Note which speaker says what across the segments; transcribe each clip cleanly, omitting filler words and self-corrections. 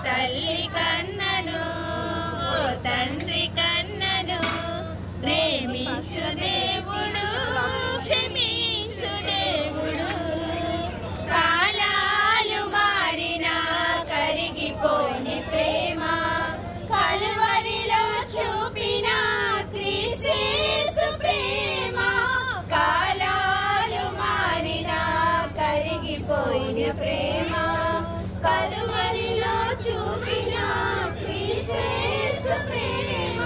Speaker 1: తల్లి కన్నను ఓ తండ్రి కన్నను ప్రేమించు దేవుడు క్షమించు దేవుడు కాలాలు మారినా కరిగిపోని ప్రేమ కలువరిలో చూపిన క్రీస్తు ప్రేమ కాలాలు మారినా కరిగిపోయిన ప్రేమ కలువరిలో చూపిన క్రీస్తు ప్రేమ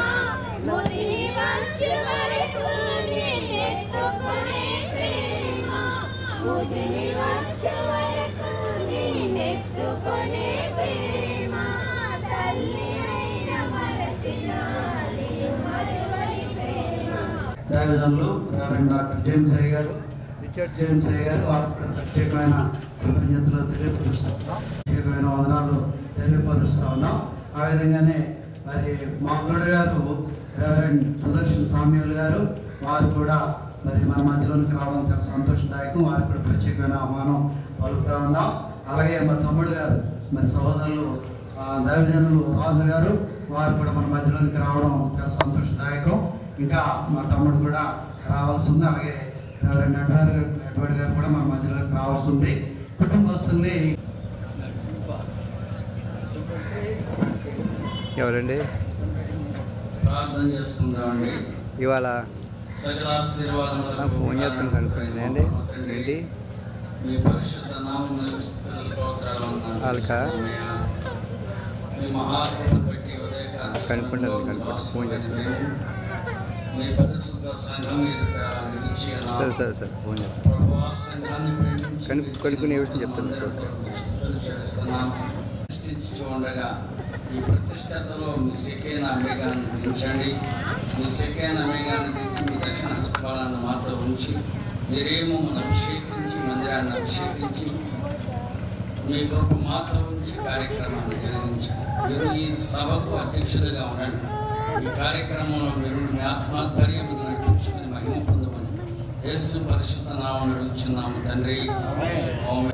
Speaker 1: ముదిని వచ్చే వరకు నిన్నెత్తుకునే ప్రేమ ముదిని వచ్చే వరకు నిన్నెత్తుకునే ప్రేమ తల్లి అయిన మలచిన మరువని ప్రేమ.
Speaker 2: దైవజనులు డాక్టర్ జేమ్స్ అయ్య గారు, రిచర్డ్ జేమ్స్ అయ్య గారు వారికి ప్రత్యేకమైన కృతజ్ఞతలు తెలియపరుస్తున్నాం, ప్రత్యేకమైన వందనాలు తెలియపరుస్తా ఉన్నాం. ఆ విధంగానే మరి మా అల్లుడు గారు రెవరెండ్ సుదర్శన్ సామ్యూల్ గారు వారు కూడా మరి మన మధ్యలోనికి రావడం చాలా సంతోషదాయకం. వారికి కూడా ప్రత్యేకమైన ఆహ్వానం పలుకుతా ఉన్నాం. అలాగే మా తమ్ముడు గారు మరి సహోదరులు దైవజనులు రాజు గారు వారు కూడా మన మధ్యలోనికి రావడం చాలా సంతోషదాయకం. ఇంకా మా తమ్ముడు కూడా రావాల్సి ఉంది. అలాగే రెవరెండ్ ఎడ్వర్డ్ గారు కూడా మన మధ్యలోకి రావాల్సి ఉంది. కుటుంబస్తుంది
Speaker 3: ఎవరండి
Speaker 4: ప్రార్థన చేసుకుందామండి.
Speaker 3: ఇవాళ
Speaker 4: సకల ఆశీర్వాదములకు
Speaker 3: ఫోన్ చేస్తాను కనుక్కోండి ఏంటి
Speaker 4: మీ పరిశుద్ధ నామమునకు స్తోత్రాలు మీ మహాత్ములను బట్టి
Speaker 3: కనుక్కోండి ఫోన్ చేస్తాను.
Speaker 4: మీ పరిశుద్ధ సంఘం
Speaker 3: సరే ఫోన్ చేస్తాను. కనుక్కునే విషయం చెప్తాను.
Speaker 4: ఉండగా ఈ ప్రతిష్టతలో మీ సెకైన అమేగాన్ని దించండి. మీ సెకైన అమేగాన్ని దించి మీ దక్షిణ హస్తఫలాన్ని మాతో ఉంచి మీరేమో మన అభిషేకించి మందిరాన్ని అభిషేకించి మీ కృప మాతో ఉంచి కార్యక్రమాన్ని జరిగించండి. మీరు ఈ సభకు అధ్యక్షులుగా ఉండండి. ఈ కార్యక్రమంలో మీరు మీ ఆత్మాధ్వర్యం నడిపించుకుని మహిమ పొందమని యేసు పరిశుద్ధ నామమున అడుగుచున్నాము తండ్రి.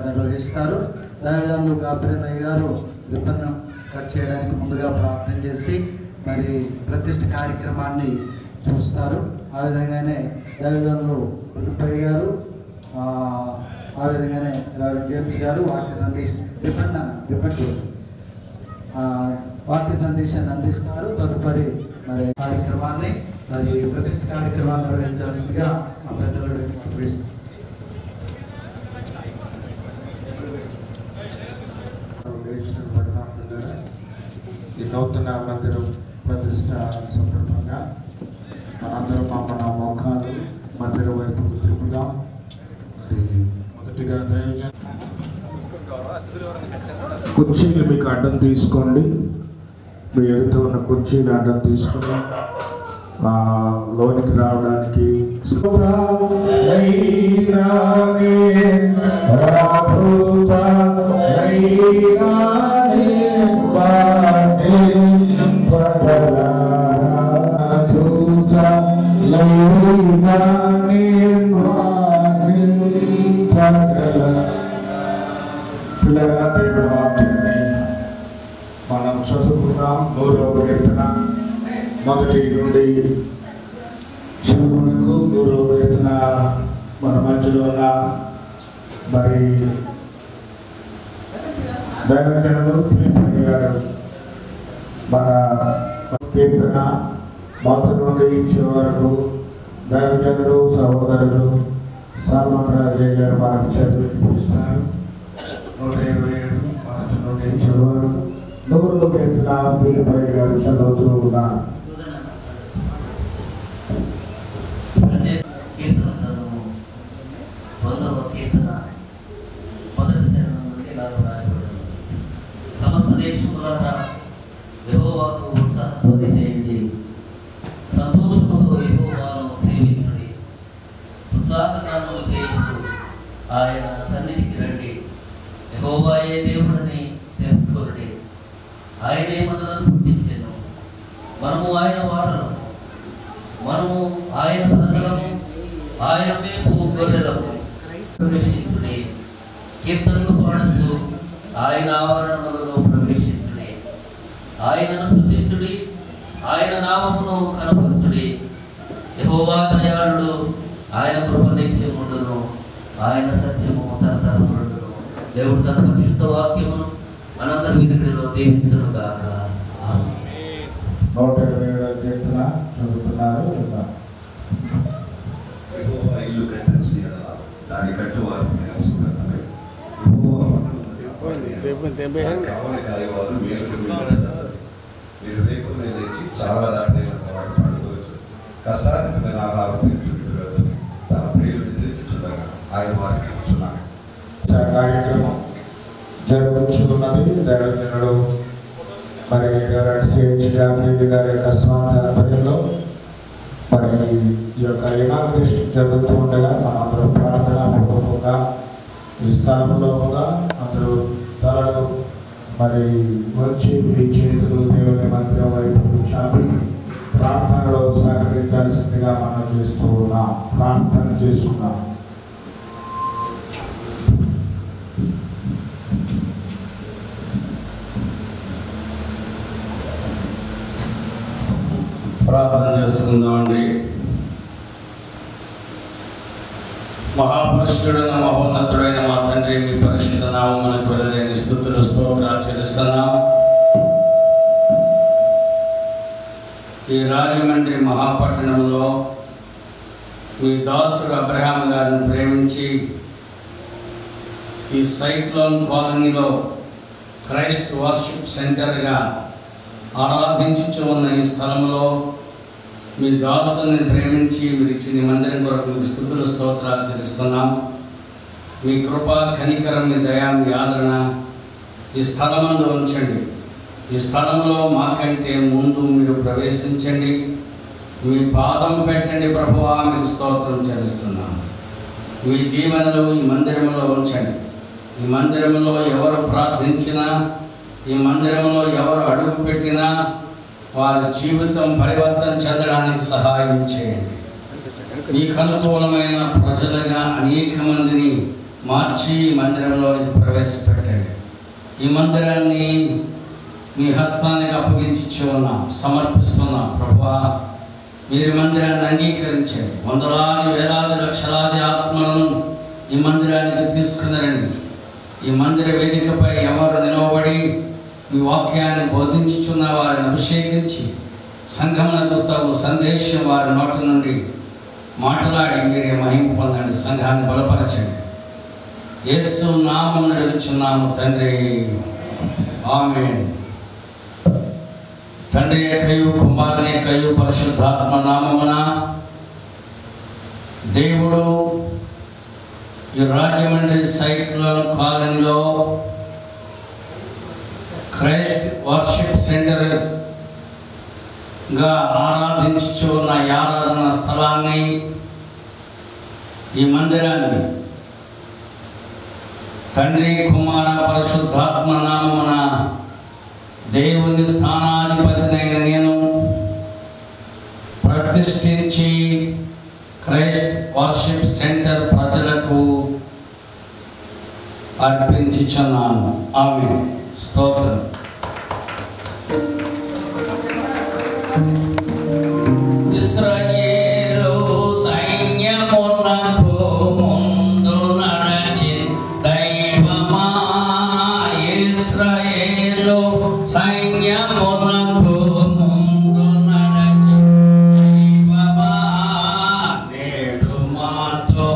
Speaker 2: నిర్వహిస్తారు. దైవజనులు గాబ్రియల్ గారు విపన్నం కట్ చేయడానికి ముందుగా ప్రార్థన చేసి మరి ప్రతిష్ఠ కార్యక్రమాన్ని చూస్తారు. ఆ విధంగానే దైవజనులు ఉల్లిపై గారు, ఆ విధంగానే జేమ్స్ గారు వాక్య సందేశం వాక్య సందేశాన్ని అందిస్తారు. తదుపరి మరి కార్యక్రమాన్ని మరి ప్రతిష్ఠ కార్యక్రమాన్ని నిర్వహించాల్సిందిగా ఆ పెద్దలు పిలుస్తారు.
Speaker 5: ఈ నూతన మందిరం ప్రతిష్ట సందర్భంగా మనందరం మన మోకాలు మందిరం వైపు తిరుగుదాం. మొదటిగా కుర్చీలు మీకు అడ్డం తీసుకోండి. మీ ఎదుట ఉన్న కుర్చీని అడ్డం తీసుకుని లోనికి రావడానికి పిల్లగా దేవుడి వాక్యాన్ని మనం చదువుకుందాం. 100వ కీర్తన మొదటి నుండి చివరి వరకు 100వ కీర్తన మన మధ్యలో ఉన్న మరి దైవజనులు ఫిలిప్పయ్య గారు మన కీర్తన మొదటి నుండి చివరి వరకు దైవజనులు సహోదరులు సాల్మన్ రాజయ్య గారు మనకు చదివిస్తున్నారు. 127 మనకు 127 నూరు కీర్తన వీరిపై గారు చదువుతూ ఉన్నారు.
Speaker 6: కీర్తనలను 100వ కీర్తన మొదటి చరణం నుండి ఇలా రాయబడింది. సమస్త దేశములారా యెహోవాకు ఉత్సాహధ్వని చేయండి, సంతోషముతో యెహోవాను సేవించుడి, ఉత్సాహగానం చేయించు ఆయన సన్నిధికి రండి. యెహోవాయే దేవుడని తెలుసుకోండి, ఆయనే మనలను పుట్టించెను, మనము ఆయన వారము, మనము ఆయన ప్రజలము, ఆయన మేపు గొర్రెలము. ప్రవేశించుడి, కీర్తనలు పాడుచు ఆయన ఆవరణములలో ప్రవేశించుడి, ఆయనను స్తుతించుడి, ఆయన నామమును కనపరచుడి. యెహోవా దయాళుడు, ఆయన కృప నిత్యముండును, ఆయన సత్యము తరతరముండును. దేవుడు తన పరిశుద్ధ వాక్యమును మనందరి వీరిలో దీవించును గాక. ఆమేన్.
Speaker 5: 127 కీర్తన చదువుతున్నారు.
Speaker 7: యెహోవా ఇల్లు కట్టించి దాని కట్టువారు ప్రయాసపడతారు. యెహోవా కావలి కాయవారు మీరు రేపునే లేచి చాలా దాటైన తర్వాత పండుకోవచ్చు. కష్టానికి నేను ఆహారం తీర్చుకుంటున్నారు, తన ప్రియులు నిద్రించుండగా ఆయన వారికి ఇచ్చున్నాను.
Speaker 5: కార్యక్రమం జరుగుతున్నది. దైవజనుడు మరి గారి యొక్క స్వాతంత్రంలో మరి ఈ యొక్క ఇనాగ్రేషన్ జరుగుతూ ఉండగా మనందరూ ప్రార్థనాపూర్వకంగా ఈ స్థలంలో కూడా అందరూ తలలు మరి వచ్చి మీ చేతులు దేవుని మందిరం వైపు చాపి ప్రార్థనలో సహకరించాల్సిందిగా మనం చేస్తూ ఉన్నాం. ప్రార్థన చేసుకున్నాం.
Speaker 4: ప్రార్థన చేసుకుందామండి. మహాపరిశుద్ధుడైన మహోన్నతుడైన మా తండ్రి, మీ పరిశుద్ధ నామమునకు వెళ్ళలేని స్తుతులు స్తోత్రాలు చెల్లిస్తున్నాం. ఈ రాజమండ్రి మహాపట్టణంలో మీ దాసుడు అబ్రహాం గారిని ప్రేమించి ఈ సైక్లోన్ కాలనీలో క్రైస్ట్ వర్షిప్ సెంటర్గా ఆరాధించుచు ఉన్న ఈ స్థలంలో మీ దాసుని ప్రేమించి మీరు ఇచ్చిన మందిరం కొరకు మీకు స్తుతులు స్తోత్రాలు చెల్లిస్తున్నాం. మీ కృప, కనికరం, మీ దయ, మీ ఆదరణ ఈ స్థలమందు ఉంచండి. ఈ స్థలంలో మాకంటే ముందు మీరు ప్రవేశించండి, మీ పాదం పెట్టండి ప్రభువా, మీకు స్తోత్రం చెల్లిస్తున్నాం. మీ దీవెనలు ఈ మందిరంలో ఉంచండి. ఈ మందిరంలో ఎవరు ప్రార్థించినా, ఈ మందిరంలో ఎవరు అడుగు పెట్టినా వారి జీవితం పరివర్తన చెందడానికి సహాయం చేయండి. మీకు అనుకూలమైన ప్రజలుగా అనేక మందిని మార్చి ఈ మందిరంలో ప్రవేశపెట్టండి. ఈ మందిరాన్ని మీ హస్తానికి అప్పగించి ఉన్నాం, సమర్పిస్తున్నాం. ప్రభువా, మీరు మందిరాన్ని అంగీకరించండి. వందలాది వేలాది లక్షలాది ఆత్మలను ఈ మందిరానికి తీసుకుని రండి. ఈ మందిర వేదికపై ఎవరు నిలవబడి మీ వాక్యాన్ని బోధించుచున్న వారిని అభిషేకించి సంఘమునకు తగు సందేశం వారి నోట నుండి మాట్లాడి మీరే మహిమ పొందండి. సంఘాన్ని బలపరచండి. యేసు నామమున అడుగుచున్నాము తండ్రి, ఆమేన్. తండ్రి యొక్కయు కుమారుని యొక్కయు పరిశుద్ధాత్మ నామమున దేవుడు ఈ రాజమండ్రి సైక్లోన్ కాలనీలో క్రైస్ట్ వర్షిప్ సెంటర్గా ఆరాధించు ఉన్న ఈ ఆరాధన స్థలాన్ని, ఈ మందిరాన్ని తండ్రి, కుమార, పరిశుద్ధాత్మ నామమున దేవుని స్థానాధిపతినైన నేను ప్రతిష్ఠించి క్రైస్ట్ వర్షిప్ సెంటర్ ప్రజలకు అర్పించుచున్నాను. ఆమేన్. స్తోత్రం. ఇశ్రాయేలు సైన్యమునకు ముందు నడచి దైవమా, ఇశ్రాయేలు సైన్యమునకు ముందు నడచి దైవమా, నేడు మాతో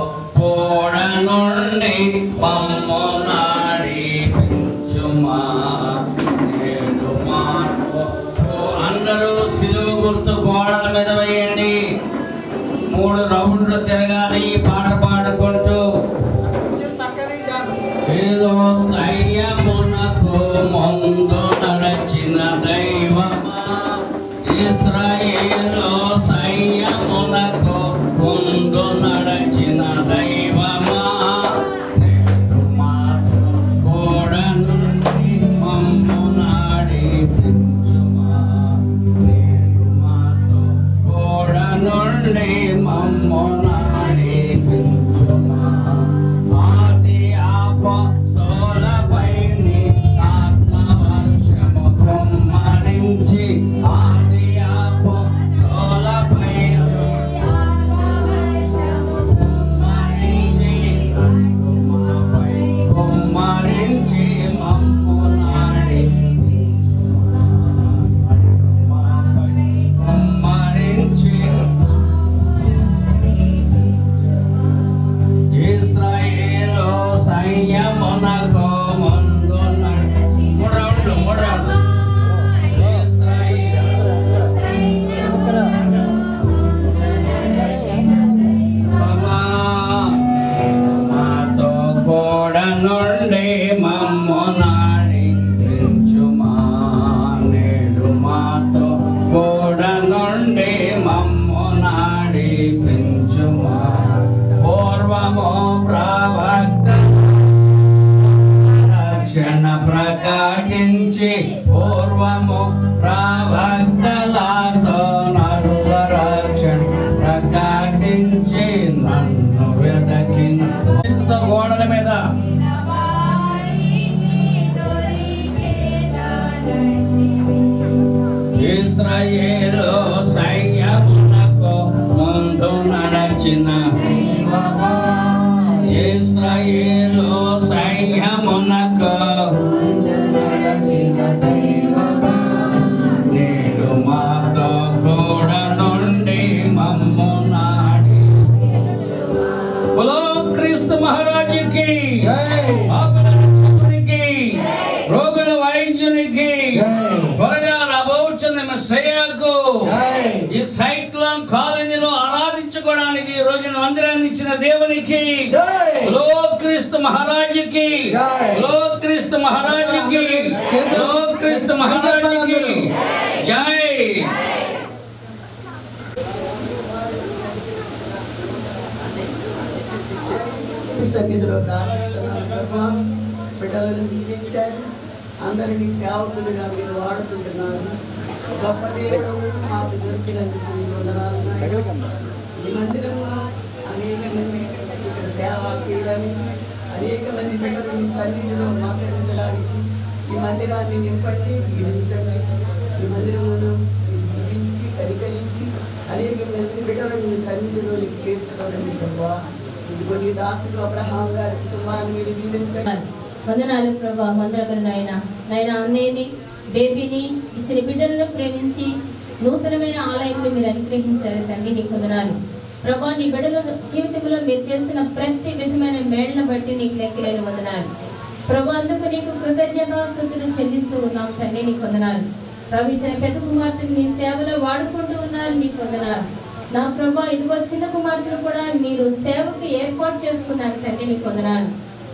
Speaker 4: రక్షించి పూర్వము ప్రవక్తలతో నరుల రక్షణ ప్రకటించి నన్ను వెదకిన గోడల మీద ఇశ్రాయేలు సైన్యమునకు ముందు నడచిన ఇశ్రాయేలు సైన్యమునకు నేడు మాతో కూడా నుండి మమ్ము నాడి క్రీస్తు మహారాజుకి పాపుల రక్షకునికి రోగుల వైద్యునికి త్వరగా రాబోతున్న మెస్సయ్యకు ఈ సైక్లోన్ కాలనీలో ఆరాధించుకోవడానికి ఈ రోజున మందిరాన్ని ఇచ్చిన దేవునికి క్రీస్తు మహారాజుకి క్రీస్తు మహారాజుకి క్రీస్తు మహారాజుకి జై.
Speaker 8: సన్నిధిలో ప్రార్థిస్తున్నాను ప్రభా. బిడ్డలను దీవించారు, అందరినీ సేవకులుగా మీరు వాడుకుంటున్నారు. గొప్ప దేవుడు మాకు దొరికినందుకు వందనాలు నాయనా. ఈ మందిరంలో అనేక మంది ఇక్కడ సేవ చేయడానికి, అనేక మంది బిడ్డలు మీ సన్నిధిలో మాట్లాడించడానికి ఈ మందిరాన్ని నింపండి, దీవించండి. ఈ మందిరమును దీవించి కనికరించి అనేక మంది బిడ్డలను మీ సన్నిధిలో చేర్చుకోవడం ప్రభా. ఇదిగో నీ దాసుడు అబ్రహాం గారి కుటుంబాన్ని మీరు దీవించండి.
Speaker 9: వందనాలు ప్రభా. వందనకరు నాయన అన్నేది బేబీని ఇచ్చిన బిడ్డలను ప్రేమించి నూతనమైన ఆలయంలో మీరు అనుగ్రహించారు తండ్రి. నీకు వందనాలు ప్రభా. నీ బిడ్డల జీవితంలో మీరు చేసిన ప్రతి విధమైన మేళ్లను బట్టి నీకు లెక్కలేని వందనాలు ప్రభా. అందుకు నీకు కృతజ్ఞతాస్తుతులు చెల్లిస్తూ ఉన్నాం తండ్రి. నీకు వందనాలు ప్రభు. ఇచ్చిన పెద్ద కుమార్తెను నీ సేవలో వాడుకుంటూ ఉన్నారు. నీకు వందనాలు నా ప్రభా. ఇదిగో చిన్న కుమార్తెను కూడా మీరు సేవకు ఏర్పాటు చేసుకున్నారు తండ్రి. నీకు వందనాలు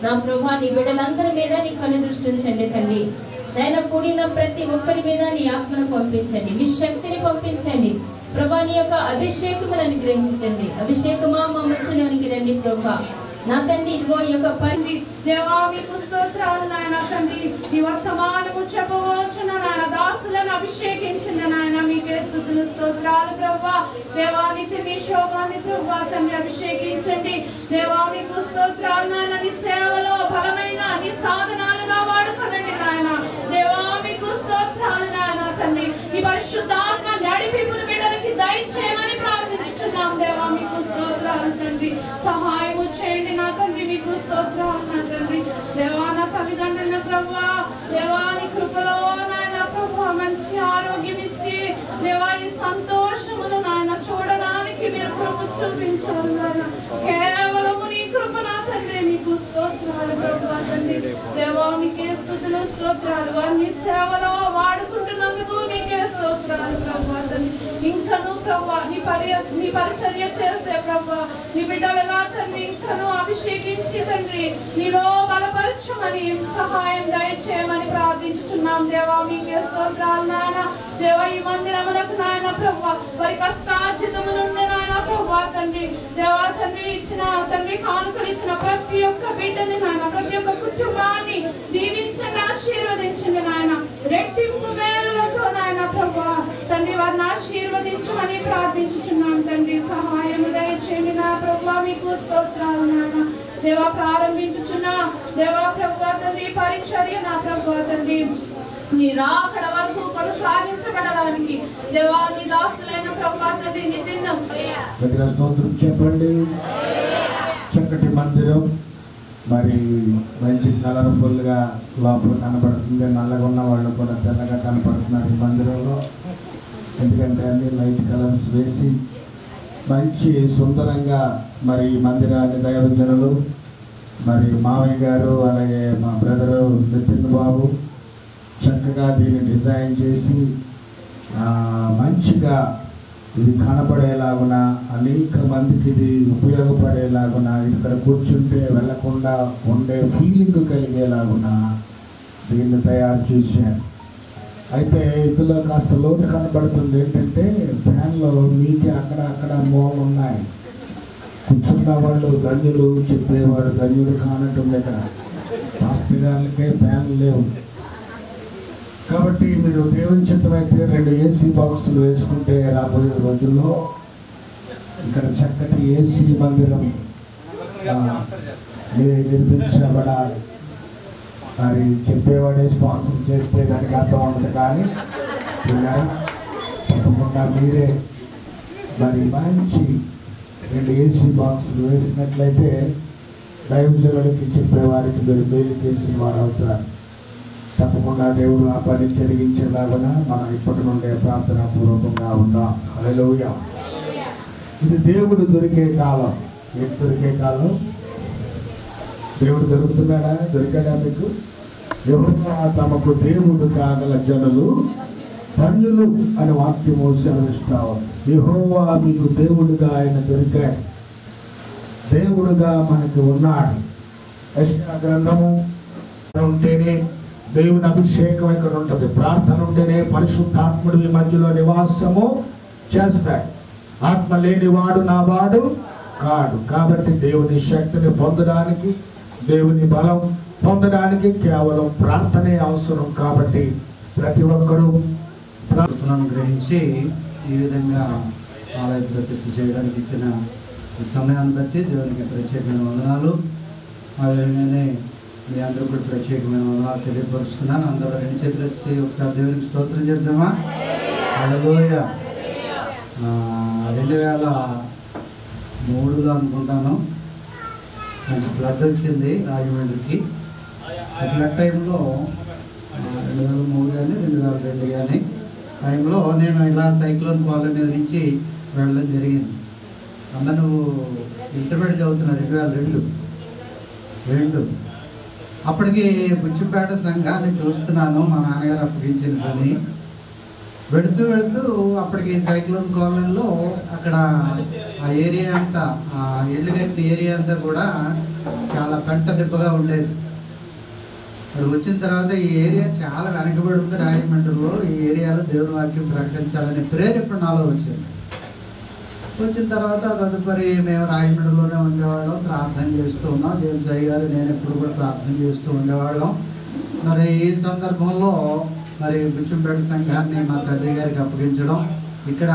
Speaker 9: నా ప్రభా. నీ బిడ్డలందరి మీద నీ కన్ను దృష్టి ఉంచండి తండ్రి. నాయన కూడిన ప్రతి ఒక్కరి మీద నీ ఆత్మను పంపించండి, మీ శక్తిని పంపించండి ప్రభా. నీ యొక్క అభిషేకమును అనుగ్రహించండి. అభిషేకమా మా మధ్యలోనికి రండి ప్రభా. నా తండ్రి ఇదిగో ఈ యొక్క పని
Speaker 1: దేవా మీకు స్తోత్రాలు నాయన తండ్రి. నీ వర్తమానము చెప్పవచ్చున నాయన దాసులను అభిషేకించిన నాయన మీకే స్తుతులు స్తోత్రాలు ప్రభా. దేవా నిత్య నీ శోభాన్ని ప్రభా తండ్రి అభిషేకించండి. దేవా మీకు స్తోత్రాలు నాయన. నీ సేవలో బలమైన నీ సాధనాలుగా వాడుకోనండి నాయన. దేవా మీకు స్తోత్రాలు నాయన తండ్రి. ఈ పరిశుద్ధాత్మ నడిపింపును బిడ్డలకి దయచేయమని ప్రార్థించుచున్నాం దేవా. మీకు స్తోత్రాలు తండ్రి. సహాయము చేయండి నా తండ్రి. మీకు స్తోత్రాలు నా తండ్రి. దేవా నా తల్లిదండ్రుల ప్రభా దేవాని కృపలో నాయన ప్రభా మంచి ఆరోగ్యం ఇచ్చి దేవా ఈ సంతోషమును నాయన చూడడానికి మీరు కృప చూపించారు నాయన. కేవలము నీ కృప నా తండ్రి. మీకు స్తోత్రాలు ప్రభా తండ్రి. దేవా మీకే స్తుతులు స్తోత్రాలు. వారిని సేవలో వాడుకుంటున్నందుకు మీకే స్తోత్రాలు ప్రభా తండ్రి. ఇంకను ప్రభా నీ పరిచర్య చేసే ప్రభా నీ బిడ్డలుగా తండ్రి ఇంకను అభిషేకించి తండ్రి నీలో బలపరచమని సహాయం దయచేయమని ప్రార్థించుచున్నాం దేవా. మీకే స్తోత్రాలు నాయన. దేవా ఈ మందిరమునకు నాయన ప్రభా వారి కష్టార్జితము నుండి నాయన ప్రభా తండ్రి దేవా తండ్రి ఇచ్చిన తండ్రి కానుకలు ఇచ్చిన ప్రతి ఒక్క బిడ్డని నాయన ప్రతి ఒక్క కుటుంబాన్ని దీవించండి, ఆశీర్వదించండి నాయన. రెట్టింపు వేలులతో నాయన ప్రభా తండ్రి వారిని ఆశీర్వదించమని ప్రార్థించుచున్నాం తండ్రి. సహాయము దయచేయండి నా ప్రభా. మీకు స్తోత్రాలు నాయన. దేవా ప్రారంభించుచున్నా దేవా ప్రభా తండ్రి పరిచర్య నా ప్రభా తండ్రి నీ రాకడ వరకు కొనసాగించబడడానికి దేవా నీ దాసులైన ప్రభా తండ్రి నిత్యం
Speaker 5: స్తోత్రం చెప్పండి. చక్కటి మందిరం మరి మంచి కలర్ఫుల్గా లోపల కనపడుతుంది. నల్లగా ఉన్న వాళ్ళు కూడా తెల్లగా కనపడుతున్నారు ఈ మందిరంలో. ఎందుకంటే అన్ని లైట్ కలర్స్ వేసి మంచి సుందరంగా మరి ఈ మందిరాన్ని దైవజనులు మరి మావయ్య గారు అలాగే మా బ్రదరు నితిన్ బాబు చక్కగా దీన్ని డిజైన్ చేసి మంచిగా ఇది కనపడేలాగున అనేక మందికి ఇది ఉపయోగపడేలాగున ఇక్కడ కూర్చుంటే వెళ్లకుండా ఉండే ఫీలింగ్ కలిగేలాగున దీన్ని తయారు చేశారు. అయితే ఇందులో కాస్త లోటు కనబడుతుంది. ఏంటంటే ఫ్యాన్లో మీకే అక్కడ మూలలు ఉన్నాయి. కూర్చున్న వాళ్ళు ధన్యులు, చెప్పేవాడు ధన్యుడు కానట్టుంది. ఇక్కడ పాస్టర్ గారికి ఫ్యాన్లు లేవు. కాబట్టి మీరు దేవుని చిత్తమైతే 2 ఏసీ బాక్సులు వేసుకుంటే రాబోయే రోజుల్లో ఇక్కడ చక్కటి ఏసీ మందిరం నిర్మించబడాలి. మరి చెప్పేవాడే స్పాన్సర్ చేస్తే దానికి అర్థం ఉండదు, కానీ తప్పకుండా మీరే మరి మంచి 2 ఏసీ బాక్సులు వేసినట్లయితే దైవజనుడికి చెప్పేవారికి మీరు మేలు చేసిన వారు అవుతారు. తప్పకుండా దేవుడు ఆ పని జరిగించేలాగా మనం ఇప్పటి నుండే ప్రార్థనా పూర్వకంగా ఉందాం. హల్లెలూయా. ఇది దేవుడు దొరికే కాలం. ఏం దొరికే కాలం? దేవుడు దొరుకుతున్నాడా? దొరికాడా మీకు? యెహోవా తమకు దేవుడు కాగల జనులు ధన్యులు అని వాక్యము సెలవిస్తావు. యెహోవా మీకు దేవుడుగా ఆయన దొరికాడు, దేవుడుగా మనకు ఉన్నాడు. యెషయా గ్రంథము ఉంటేనే దేవుని అభిషేకం ఇక్కడ ఉంటుంది. ప్రార్థన ఉంటేనే పరిశుద్ధాత్ముడు మీ మధ్యలో నివాసము చేస్తాడు. ఆత్మ లేనివాడు నా వాడు కాడు. కాబట్టి దేవుని శక్తిని పొందడానికి, దేవుని బలం పొందడానికి కేవలం ప్రార్థనే అవసరం. కాబట్టి ప్రతి ఒక్కరూ
Speaker 2: ప్రార్థనను గ్రహించి ఈ విధంగా ఆలయ ప్రతిష్ఠ చేయడానికి ఇచ్చిన ఈ సమయాన్ని బట్టి దేవునికి ప్రత్యేకమైన వందనాలు. ఆ విధంగానే మీ అందరూ కూడా ప్రత్యేకమైన వందనాలు తెలియపరుస్తున్నాను. అందరూ 2 చేతులు ఎత్తి ఒకసారి దేవునికి స్తోత్రం చేద్దామా? హల్లెలూయా. 2003లో అనుకుంటాను మంచి ఫ్లడ్ వచ్చింది రాజమండ్రికి. ఆ ఫ్లడ్ టైంలో 2003 కానీ 2002 కానీ టైంలో నేను ఇలా సైక్లోన్ కాలనీ మీద నుంచి వెళ్ళడం జరిగింది. అన్న నువ్వు ఇంటర్మీడియట్ చదువుతున్నా 2002. అప్పటికి బుచ్చిపేట సంఘాన్ని చూస్తున్నాను. మా నాన్నగారు అప్పగించిన పని వెళుతూ అప్పటికి సైక్లోన్ కాలనీలో అక్కడ ఆ ఏరియా అంతా, ఆ ఇల్లు కట్టిన ఏరియా అంతా కూడా చాలా పెంట దెబ్బగా ఉండేది. అక్కడికి వచ్చిన తర్వాత ఈ ఏరియా చాలా వెనకబడి ఉంది రాజమండ్రిలో. ఈ ఏరియాలో దేవుని వాక్యం ప్రకటించాలనే ప్రేరేపణ నాలో వచ్చింది. వచ్చిన తర్వాత తదుపరి మేము రాజమండ్రిలోనే ఉండేవాళ్ళం, ప్రార్థన చేస్తూ ఉన్నాం. జేమ్స్ అయ్య గారు నేను ఎప్పుడు కూడా ప్రార్థన చేస్తూ ఉండేవాళ్ళం. మరి ఈ సందర్భంలో మరి బుచ్చంపేట సంఘాన్ని మా తండ్రి గారికి అప్పగించడం, ఇక్కడ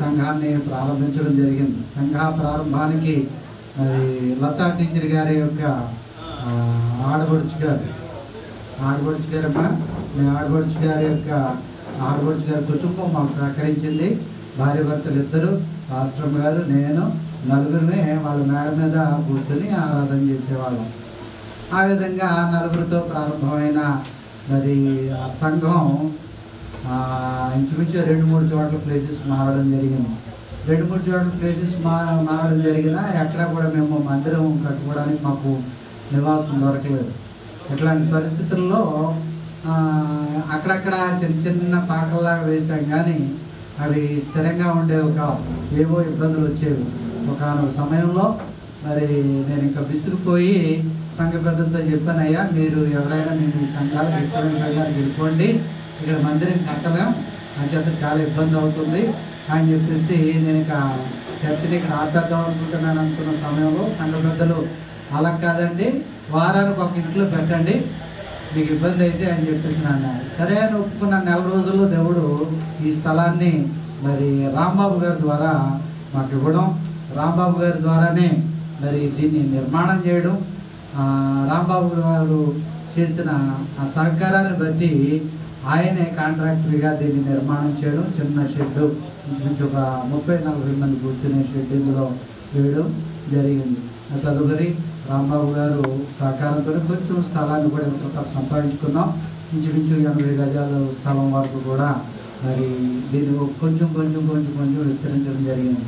Speaker 2: సంఘాన్ని ప్రారంభించడం జరిగింది. సంఘ ప్రారంభానికి మరి లతా టీచర్ గారి యొక్క ఆడబడుచు గారమ్మా, మీ ఆడబడుచు గారి కుటుంబం మాకు సహకరించింది. భార్య భర్తలు ఇద్దరు, రాష్ట్రం గారు, నేను, నలుగురిని వాళ్ళ మేడ మీద కూర్చొని ఆరాధన చేసేవాళ్ళం. ఆ విధంగా నలుగురితో ప్రారంభమైన మరి ఆ సంఘం ఇంచుమించు 2-3 చోట్ల ప్లేసెస్ మారడం జరిగింది. 2-3 చోట్ల ప్లేసెస్ మారడం జరిగినా ఎక్కడ కూడా మేము మందిరం కట్టుకోవడానికి మాకు నివాసం దొరకలేదు. ఇట్లాంటి పరిస్థితుల్లో అక్కడక్కడ చిన్న పాకల్లాగా వేసాం, కానీ అవి స్థిరంగా ఉండేవి కావు. ఏవో ఇబ్బందులు వచ్చేవి. ఒకనొక సమయంలో మరి నేను ఇంకా విసిరిపోయి సంఘ పెద్దలతో చెప్పాను, అయ్యా మీరు ఎవరైనా మేము ఈ సంఘాలకు ఇష్టమైన సంఘాలకు వెళ్ళిపోండి, ఇక్కడ మందిరం కట్టలేం, అంచేత చాలా ఇబ్బంది అవుతుంది అని చెప్పేసి నేను ఇక చర్చిని ఇక్కడ ఆపేద్దాం అనుకుంటున్నాను అనుకున్న సమయంలో సంఘ పెద్దలు అలా కాదండి, వారానికి ఒక ఇంట్లో పెట్టండి, మీకు ఇబ్బంది అయితే అని చెప్పేసి అన్నారు. సరే అని ఒప్పుకున్న 4 రోజుల్లో దేవుడు ఈ స్థలాన్ని మరి రాంబాబు గారి ద్వారా మాకు ఇవ్వడం, రాంబాబు గారి ద్వారానే మరి దీన్ని నిర్మాణం చేయడం, రాంబాబు గారు చేసిన ఆ సహకారాన్ని బట్టి ఆయనే కాంట్రాక్టర్గా దీన్ని నిర్మాణం చేయడం, చిన్న షెడ్డు ఇంచుమించు ఒక 30-40 మంది కూర్చునే షెడ్ ఇందులో వేయడం జరిగింది. తదుపరి రాంబాబు గారు సహకారంతో కొంచెం స్థలాన్ని కూడా ఎంతో సంపాదించుకున్నాం. ఇంచుమించు 80 గజాల స్థలం వరకు కూడా మరి దీన్ని కొంచెం విస్తరించడం జరిగింది.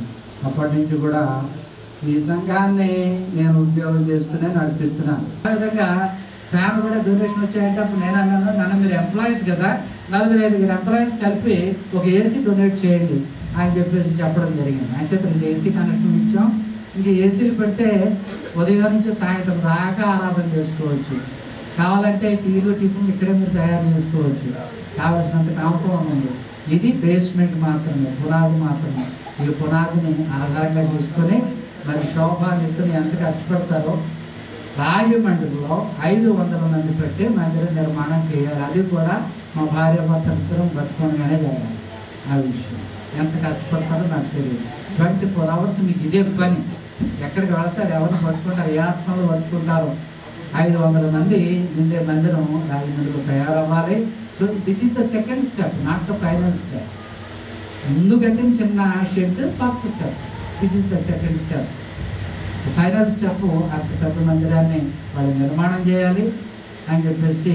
Speaker 2: అప్పటి నుంచి కూడా ఈ సంఘాన్ని నేను ఉద్యోగం చేస్తూనే నడిపిస్తున్నాను. అదేవిధంగా ఫ్యాన్ కూడా డొనేషన్ వచ్చాయంటే అప్పుడు నేను అన్నాను, నన్ను మీరు ఎంప్లాయీస్ కదా, 4-5 ఎంప్లాయీస్ కలిపి ఒక ఏసీ డొనేట్ చేయండి అని చెప్పేసి చెప్పడం జరిగింది. అని చెప్పి ఏసీ కనెక్షన్ ఇచ్చాం. ఇంక ఏసీలు పెడితే ఉదయం నుంచి సాయంత్రం దాకా ఆరాధన చేసుకోవచ్చు. కావాలంటే టీలు టిఫిన్ ఇక్కడే మీరు తయారు చేసుకోవచ్చు. కావాల్సినంత కాంపౌండ్ ఉంది. ఇది బేస్మెంట్ మాత్రమే, పునాది మాత్రమే. ఈ పునాదిని ఆధారంగా తీసుకొని మరి శోభా నిత్తులు ఎంత కష్టపడతారో రాజమండ్రిలో 500 మంది పెట్టి మందిర నిర్మాణం చేయాలి. అది కూడా
Speaker 5: మా భార్య భర్త ఇద్దరం బతుకోగానే జరగాలి. ఆ విషయం ఎంత కష్టపడతారో నాకు తెలియదు. 24 hours మీకు ఇదే పని. ఎక్కడికి వెళ్తారు, ఎవరిని బతుకుంటారు, ఏ ఆత్మలు బతుకుంటారో. 500 మంది నిండే మందిరం రాజమండ్రిలో తయారవ్వాలి. So this is the second step, not the final step. ముందుకంటే చిన్న shed first step, this is the second step. Final step అంత పెద్ద మందిరాన్ని వాళ్ళు నిర్మాణం చేయాలి అని చెప్పేసి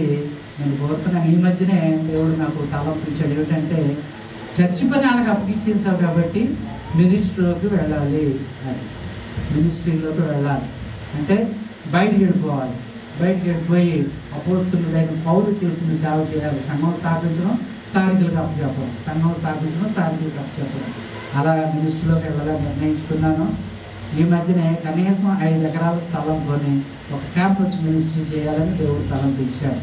Speaker 5: నేను కోరుతున్నాను. ఈ మధ్యనే దేవుడు నాకు తలంపించాడు ఏమిటంటే, చర్చి పని వాళ్ళకి అప్పగించేసావు కాబట్టి మినిస్ట్రీలోకి వెళ్ళాలి అని. మినిస్ట్రీలోకి వెళ్ళాలి అంటే బయటికి వెళ్ళిపోవాలి. బయటికి వెళ్ళిపోయి అపోస్తులుడైన పౌలు చేసిన సేవ చేయాలి. సంఘం స్థాపించడం, స్థానికులకు అప్పచెప్పడం, సంఘం స్థాపించడం, స్థానికులకు అప్పచెప్పడం. అలా మినిస్ట్రీలోకి వెళ్ళాలని నిర్ణయించుకున్నాను. ఈ మధ్యనే కనీసం 5 ఎకరాల స్థలం కొని ఒక క్యాంపస్ మినిస్ట్రీ చేయాలని దేవుడు తలంపించాడు.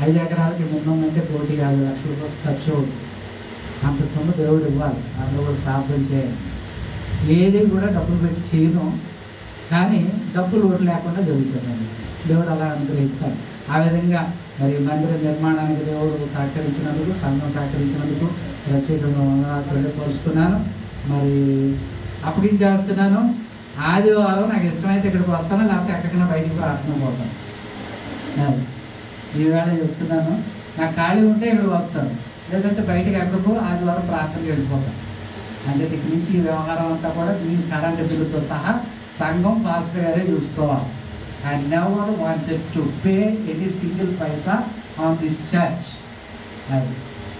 Speaker 5: 5 ఎకరాలకి మినిమం అంటే 1,50,00,000 రూపాయలు ఖర్చు అవుతుంది. అంత సొమ్ము దేవుడు ఇవ్వాలి. అందులో కూడా ప్రార్థన చేయాలి. ఏది కూడా డబ్బులు పెట్టి చేయను, కానీ డబ్బులు ఓటు లేకుండా జరుగుతుందండి. దేవుడు అలా అనుగ్రహిస్తాడు. ఆ విధంగా మరి మందిర నిర్మాణానికి దేవుడు సహకరించినందుకు, సంఘం సహకరించినందుకు ప్రత్యేకంగా వందనాలు తెలియపరుస్తున్నాను. మరి అప్పగించేస్తున్నాను. ఆదివారం నాకు ఇష్టమైతే ఇక్కడికి వస్తాను, లేకపోతే ఎక్కడికైనా బయటికి ప్రార్థన పోతాను. ఈవేళ చెప్తున్నాను, నాకు ఖాళీ ఉంటే ఇక్కడ వస్తాను, లేదంటే బయటకు ఎక్కడికో ఆదివారం ప్రార్థనకి వెళ్ళిపోతాను. అంటే ఇక్కడి నుంచి ఈ వ్యవహారం అంతా కూడా దీని కరెంట్ బిల్లుతో సహా సంఘం పాస్టర్ గారే చూసుకోవాలి. I never wanted to pay any single paisa on this church.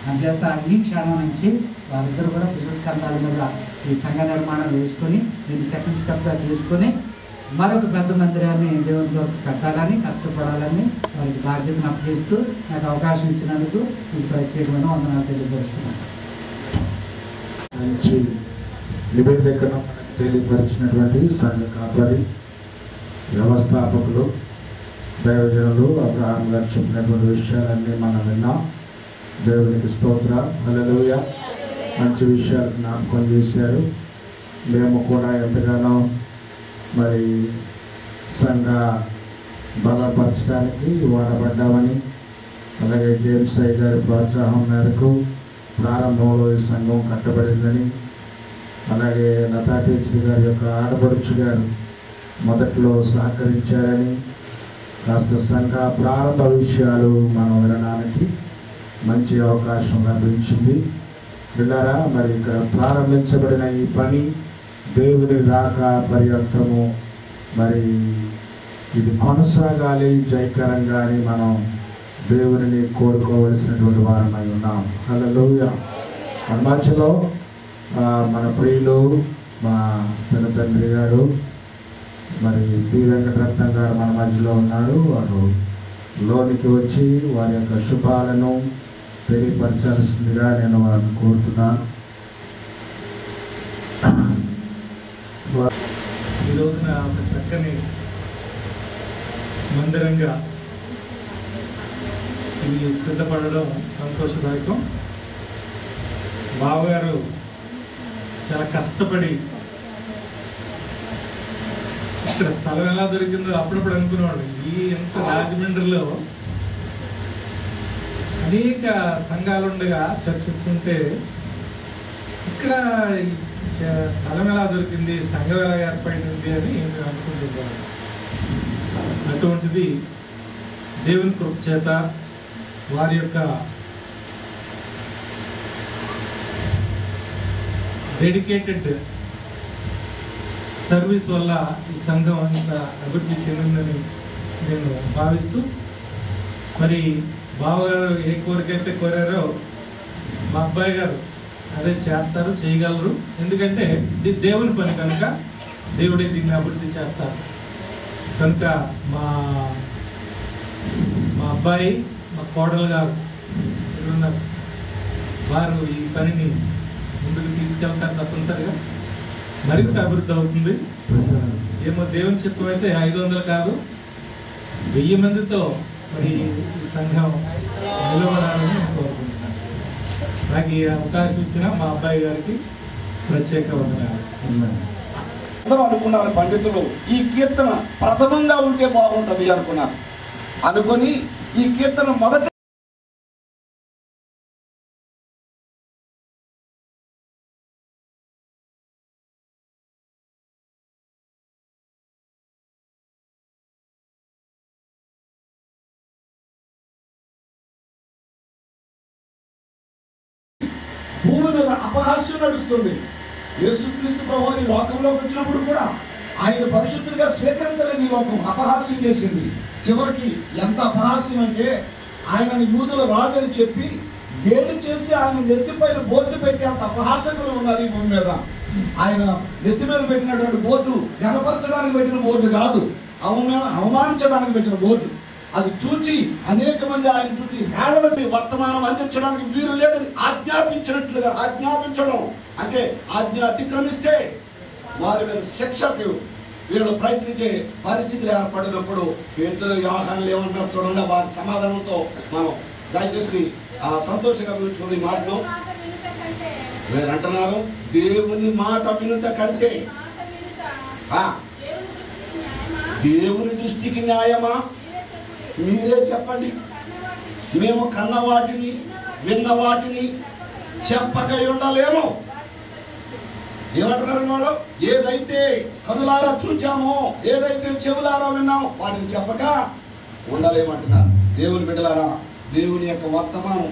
Speaker 5: అంచేత ఈ క్షణం నుంచి వారిద్దరు కూడా పురస్కారాల మీద ఈ సంఘ నిర్మాణం వేసుకొని దీన్ని సెకండ్ స్టెప్గా తీసుకొని మరొక పెద్ద మందిరాన్ని దేవునిలో కట్టాలని, కష్టపడాలని వారికి బాధ్యతను అప్పగిస్తూ నాకు అవకాశం ఇచ్చినందుకు మీకు ప్రత్యేకమైన వందనాలు తెలియపరుస్తున్నాను. మంచి నివేదికను తెలియపరిచినటువంటి సంఘ కాపరి, వ్యవస్థాపకులు, దైవజనులు అబ్రహాం గారు చెప్పినటువంటి విషయాలన్నీ మనం విన్నాం. దేవునికి స్తోత్రం, హల్లెలూయా. మంచి విషయాలు జ్ఞాపకం చేశారు. మేము కూడా ఎంతగానో మరి సంఘ బలపరచడానికి వాడబడ్డామని, అలాగే జేమ్స్ అయ్య గారి ప్రోత్సాహం మేరకు ప్రారంభంలో ఈ సంఘం కట్టబడిందని, అలాగే లతాటీర్చి గారి యొక్క ఆడపడుచు గారు మొదట్లో సహకరించారని, కాస్త సంఘ ప్రారంభ విషయాలు మనం వినడానికి మంచి అవకాశం లభించింది. విన్నారా, మరి ఇక్కడ ప్రారంభించబడిన ఈ పని దేవుని రాక పర్యంతము మరి ఇది కొనసాగాలి జయకరంగా అని మనం దేవుని కోరుకోవలసినటువంటి వారమై ఉన్నాం. హల్లెలూయా. మన మధ్యలో మన ప్రియులు మా పెద్ద తండ్రి గారు మరి పి వెంకటరత్నం గారు మన మధ్యలో ఉన్నారు. వారు లోనికి వచ్చి వారి యొక్క శుభాలను తెలియపరచాల్సిందిగా నేను వారిని కోరుతున్నాను.
Speaker 10: ఈ రోజున ఒక చక్కని మందిరంగా ఇది సిద్ధపడడం సంతోషదాయకం. బావగారు చాలా కష్టపడి ఇక్కడ స్థలం ఎలా దొరికిందో అప్పుడప్పుడు అనుకునేవాడు. ఎంత రాజమండ్రిలో అనేక సంఘాలు ఉండగా చర్చెస్ ఉంటే ఇక్కడ స్థలం ఎలా దొరికింది, సంఘం ఎలా ఏర్పడింది అని నేను అనుకుంటున్నాను. అటువంటిది దేవుని కృప చేత వారి యొక్క డెడికేటెడ్ సర్వీస్ వల్ల ఈ సంఘం అంత అభివృద్ధి చెందిందని నేను భావిస్తూ, మరి బావగారు ఏ కోరికైతే కోరారో మా అబ్బాయి గారు అదే చేస్తారు, చేయగలరు. ఎందుకంటే ఇది దేవుని పని కనుక దేవుడే దీన్ని అభివృద్ధి చేస్తారు. కనుక మా అబ్బాయి, మా కోడలు గారు ఉన్నారు, వారు ఈ పనిని ముందుకు తీసుకెళ్తారు. తప్పనిసరిగా మరింత అభివృద్ధి అవుతుంది. ఏమో దేవుని చిత్తమైతే 500 కాదు 1000 మందితో మరి ఈ సంఘం నిలబడాలని నేను కోరుకుంటున్నాను. నాకు ఈ అవకాశం ఇచ్చిన మా అబ్బాయి గారికి ప్రత్యేక వందనాలు.
Speaker 11: అందరూ అనుకున్నారు పండితులు, ఈ కీర్తన ప్రథమంగా ఉంటే బాగుంటుంది అనుకున్నారు. అనుకొని ఈ కీర్తన మొదట భూమి మీద అపహాస్యం నడుస్తుంది. యేసుక్రీస్తు ప్రభువు ఈ లోకంలోకి వచ్చినప్పుడు కూడా ఆయన పరిశుద్ధుడిగా స్వీకరించలేని ఈ లోకం అపహాస్యం చేసింది. చివరికి ఎంత అపహాస్యం అంటే ఆయనను యూదుల రాజు అని చెప్పి గేలి చేసి ఆయన నెత్తిపైన బోర్డు పెట్టి అంత అపహాసకులు ఉన్నారు ఈ భూమి మీద. ఆయన నెత్తి మీద పెట్టినటువంటి బోర్డు గనపరచడానికి పెట్టిన బోర్డు కాదు, అవమానించడానికి పెట్టిన బోర్డు. అది చూచి అనేక మంది ఆయన చూసి హేళనకి వర్తమానం అందించడానికి వీలు లేదని ఆజ్ఞాపించినట్లుగా, ఆజ్ఞాపించడం అంటే ఆజ్ఞ అతిక్రమిస్తే వారి మీద శిక్షకు వీళ్ళు ప్రయత్నించే పరిస్థితులు ఏర్పడినప్పుడు పేతురు యోహానులు ఏమంటారు చూడండి. వారి సమాధానంతో మనం దయచేసి సంతోషంగా పిలుచుకుని మాటను మీరు అంటున్నారు, దేవుని మాట వినుట కంటే దేవుని దృష్టికి న్యాయమా? మీరే చెప్పండి. మేము కన్న వాటిని విన్న వాటిని చెప్పక ఉండలేము. ఏమంటున్నారు వాళ్ళు? ఏదైతే కనులారా చూచామో, ఏదైతే చెవులారా విన్నామో వాటిని చెప్పక ఉండలేమంటున్నారు. దేవుని బిడ్డలారా, దేవుని యొక్క వర్తమానం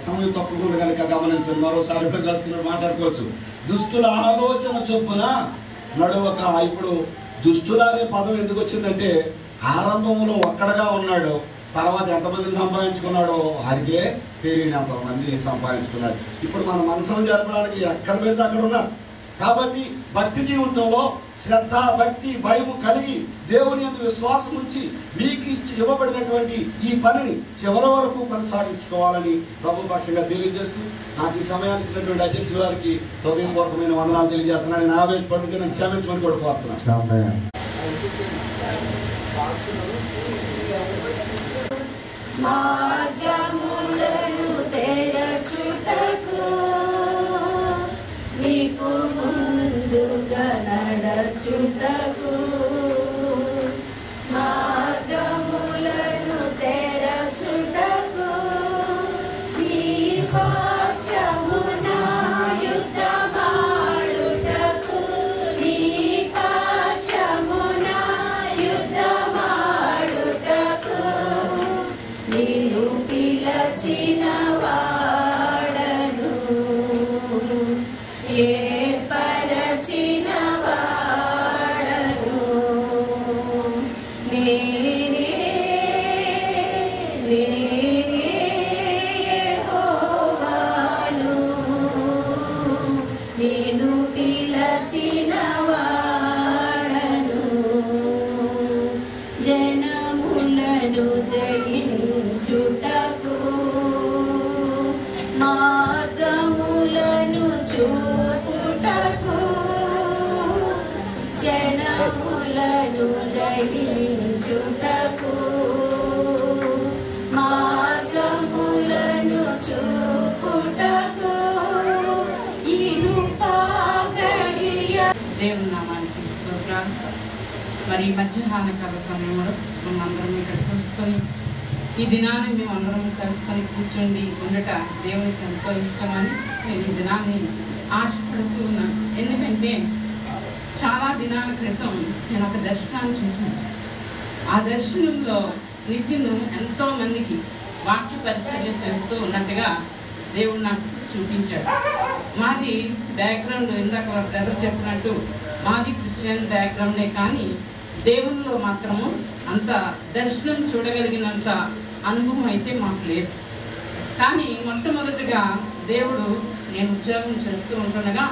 Speaker 11: సమయం తప్పకుండా కనుక గమనించండి. మరోసారి మాట్లాడుకోవచ్చు. దుష్టుల ఆలోచన చొప్పున నడవక. ఇప్పుడు దుష్టుల అనే పదం ఎందుకు వచ్చిందంటే ఆరంభంలో ఒక్కడగా ఉన్నాడు, తర్వాత ఎంతమందిని సంపాదించుకున్నాడో వారికే తెలియనంత మంది సంపాదించుకున్నాడు. ఇప్పుడు మన మనసును జరపడానికి ఎక్కడ పెడితే అక్కడ ఉన్నారు. కాబట్టి భక్తి జీవితంలో శ్రద్ధ, భక్తి, భయం కలిగి దేవుని యందు విశ్వాసం ఉంచి మీకు ఇవ్వబడినటువంటి ఈ పనిని చివరి వరకు కొనసాగించుకోవాలని ప్రభు పక్షంగా తెలియజేస్తూ నాకు ఈ సమయాన్ని ఇచ్చినటువంటి అధ్యక్షుల వారికి హృదయపూర్వకమైన వందనాలు తెలియజేస్తున్నాను. నేను ఆవేశపడుతుంటే నన్ను క్షమించమని కూడా కోరుతున్నాను.
Speaker 12: మార్గములను తెరచుటకు నీకు ముందుగా నడచుటకు, మార్గములను తెరచుటకు నీ పక్షమున యుద్ధమాడుటకు, నీ పక్షమున యుద్ధమాడుటకు నిన్ను పిలచిన వాడను, ఏర్పరచిన వాడను నేనే, నేనే యెహోవాను, నిన్ను పిలచిన వాడను, జనములను జయించుటకు, మార్గములను చూపుటకు, జనములను జయించుటకు, మార్గములను చూపుటకు
Speaker 13: దేవుని నామానికి స్తోత్రాలు. మరి మధ్యాహ్న కాల సమయంలో మనందరం ఇక్కడ కలుసుకొని ఈ దినాన్ని మేమందరం కలుసుకొని కూర్చోండి ఉండట దేవునికి ఎంతో ఇష్టమని నేను ఈ దినాన్ని ఆశపడుతూ ఉన్నాను. ఎందుకంటే చాలా దినాల క్రితం నేను ఒక దర్శనాన్ని చూశాను. ఆ దర్శనంలో నిత్యులు ఎంతో మందికి వాక్య పరిచర్య చేస్తూ ఉన్నట్టుగా దేవుడు నాకు చూపించాడు. మాది బ్యాక్గ్రౌండ్ ఇందాక బ్రదర్ చెప్పినట్టు మాది క్రిస్టియన్ బ్యాక్గ్రౌండే, కానీ దేవునిలో మాత్రము అంత దర్శనం చూడగలిగినంత అనుభవం అయితే మాకు లేదు. కానీ మొట్టమొదటిగా దేవుడు, నేను ఉద్యోగం చేస్తూ ఉంటుండగా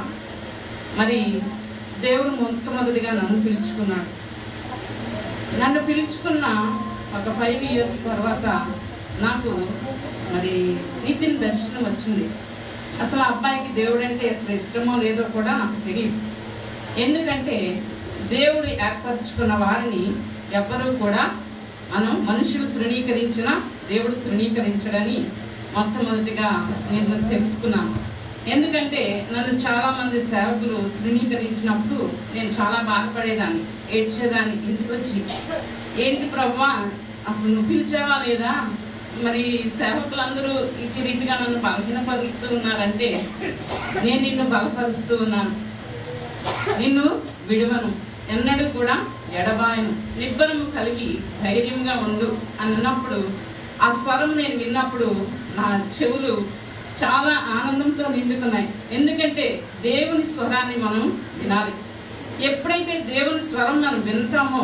Speaker 13: మరి దేవుడు మొట్టమొదటిగా నన్ను పిలుచుకున్నాడు. నన్ను పిలుచుకున్న ఒక 5 years తర్వాత నాకు మరి నితిన్ దర్శనం వచ్చింది. అసలు ఆ అబ్బాయికి దేవుడు అంటే అసలు ఇష్టమో లేదో కూడా నాకు తెలియదు. ఎందుకంటే దేవుడు ఏర్పరచుకున్న వారిని ఎవ్వరూ కూడా మనుషులు తృణీకరించినా దేవుడు తృణీకరించడని మొట్టమొదటిగా నేను తెలుసుకున్నాను. ఎందుకంటే నన్ను చాలామంది సేవకులు తృణీకరించినప్పుడు నేను చాలా బాధపడేదాన్ని, ఏడ్చేదాన్ని. ఇంటికి వచ్చి ఏంటి ప్రభువా అసలు నువ్వు పిలిచావా లేదా, మరి సేవకులందరూ ఇంటి రీతిగా నన్ను బలహీనపరుస్తూ ఉన్నారంటే నేను నిన్ను బలపరుస్తూ ఉన్నాను, నిన్ను విడువను, ఎన్నడూ కూడా ఎడబాయను, నిబ్బరము కలిగి ధైర్యంగా ఉండు అన్నప్పుడు ఆ స్వరం నేను విన్నప్పుడు నా చెవులు చాలా ఆనందంతో నిండుతున్నాయి. ఎందుకంటే దేవుని స్వరాన్ని మనం వినాలి. ఎప్పుడైతే దేవుని స్వరం మనం వింటామో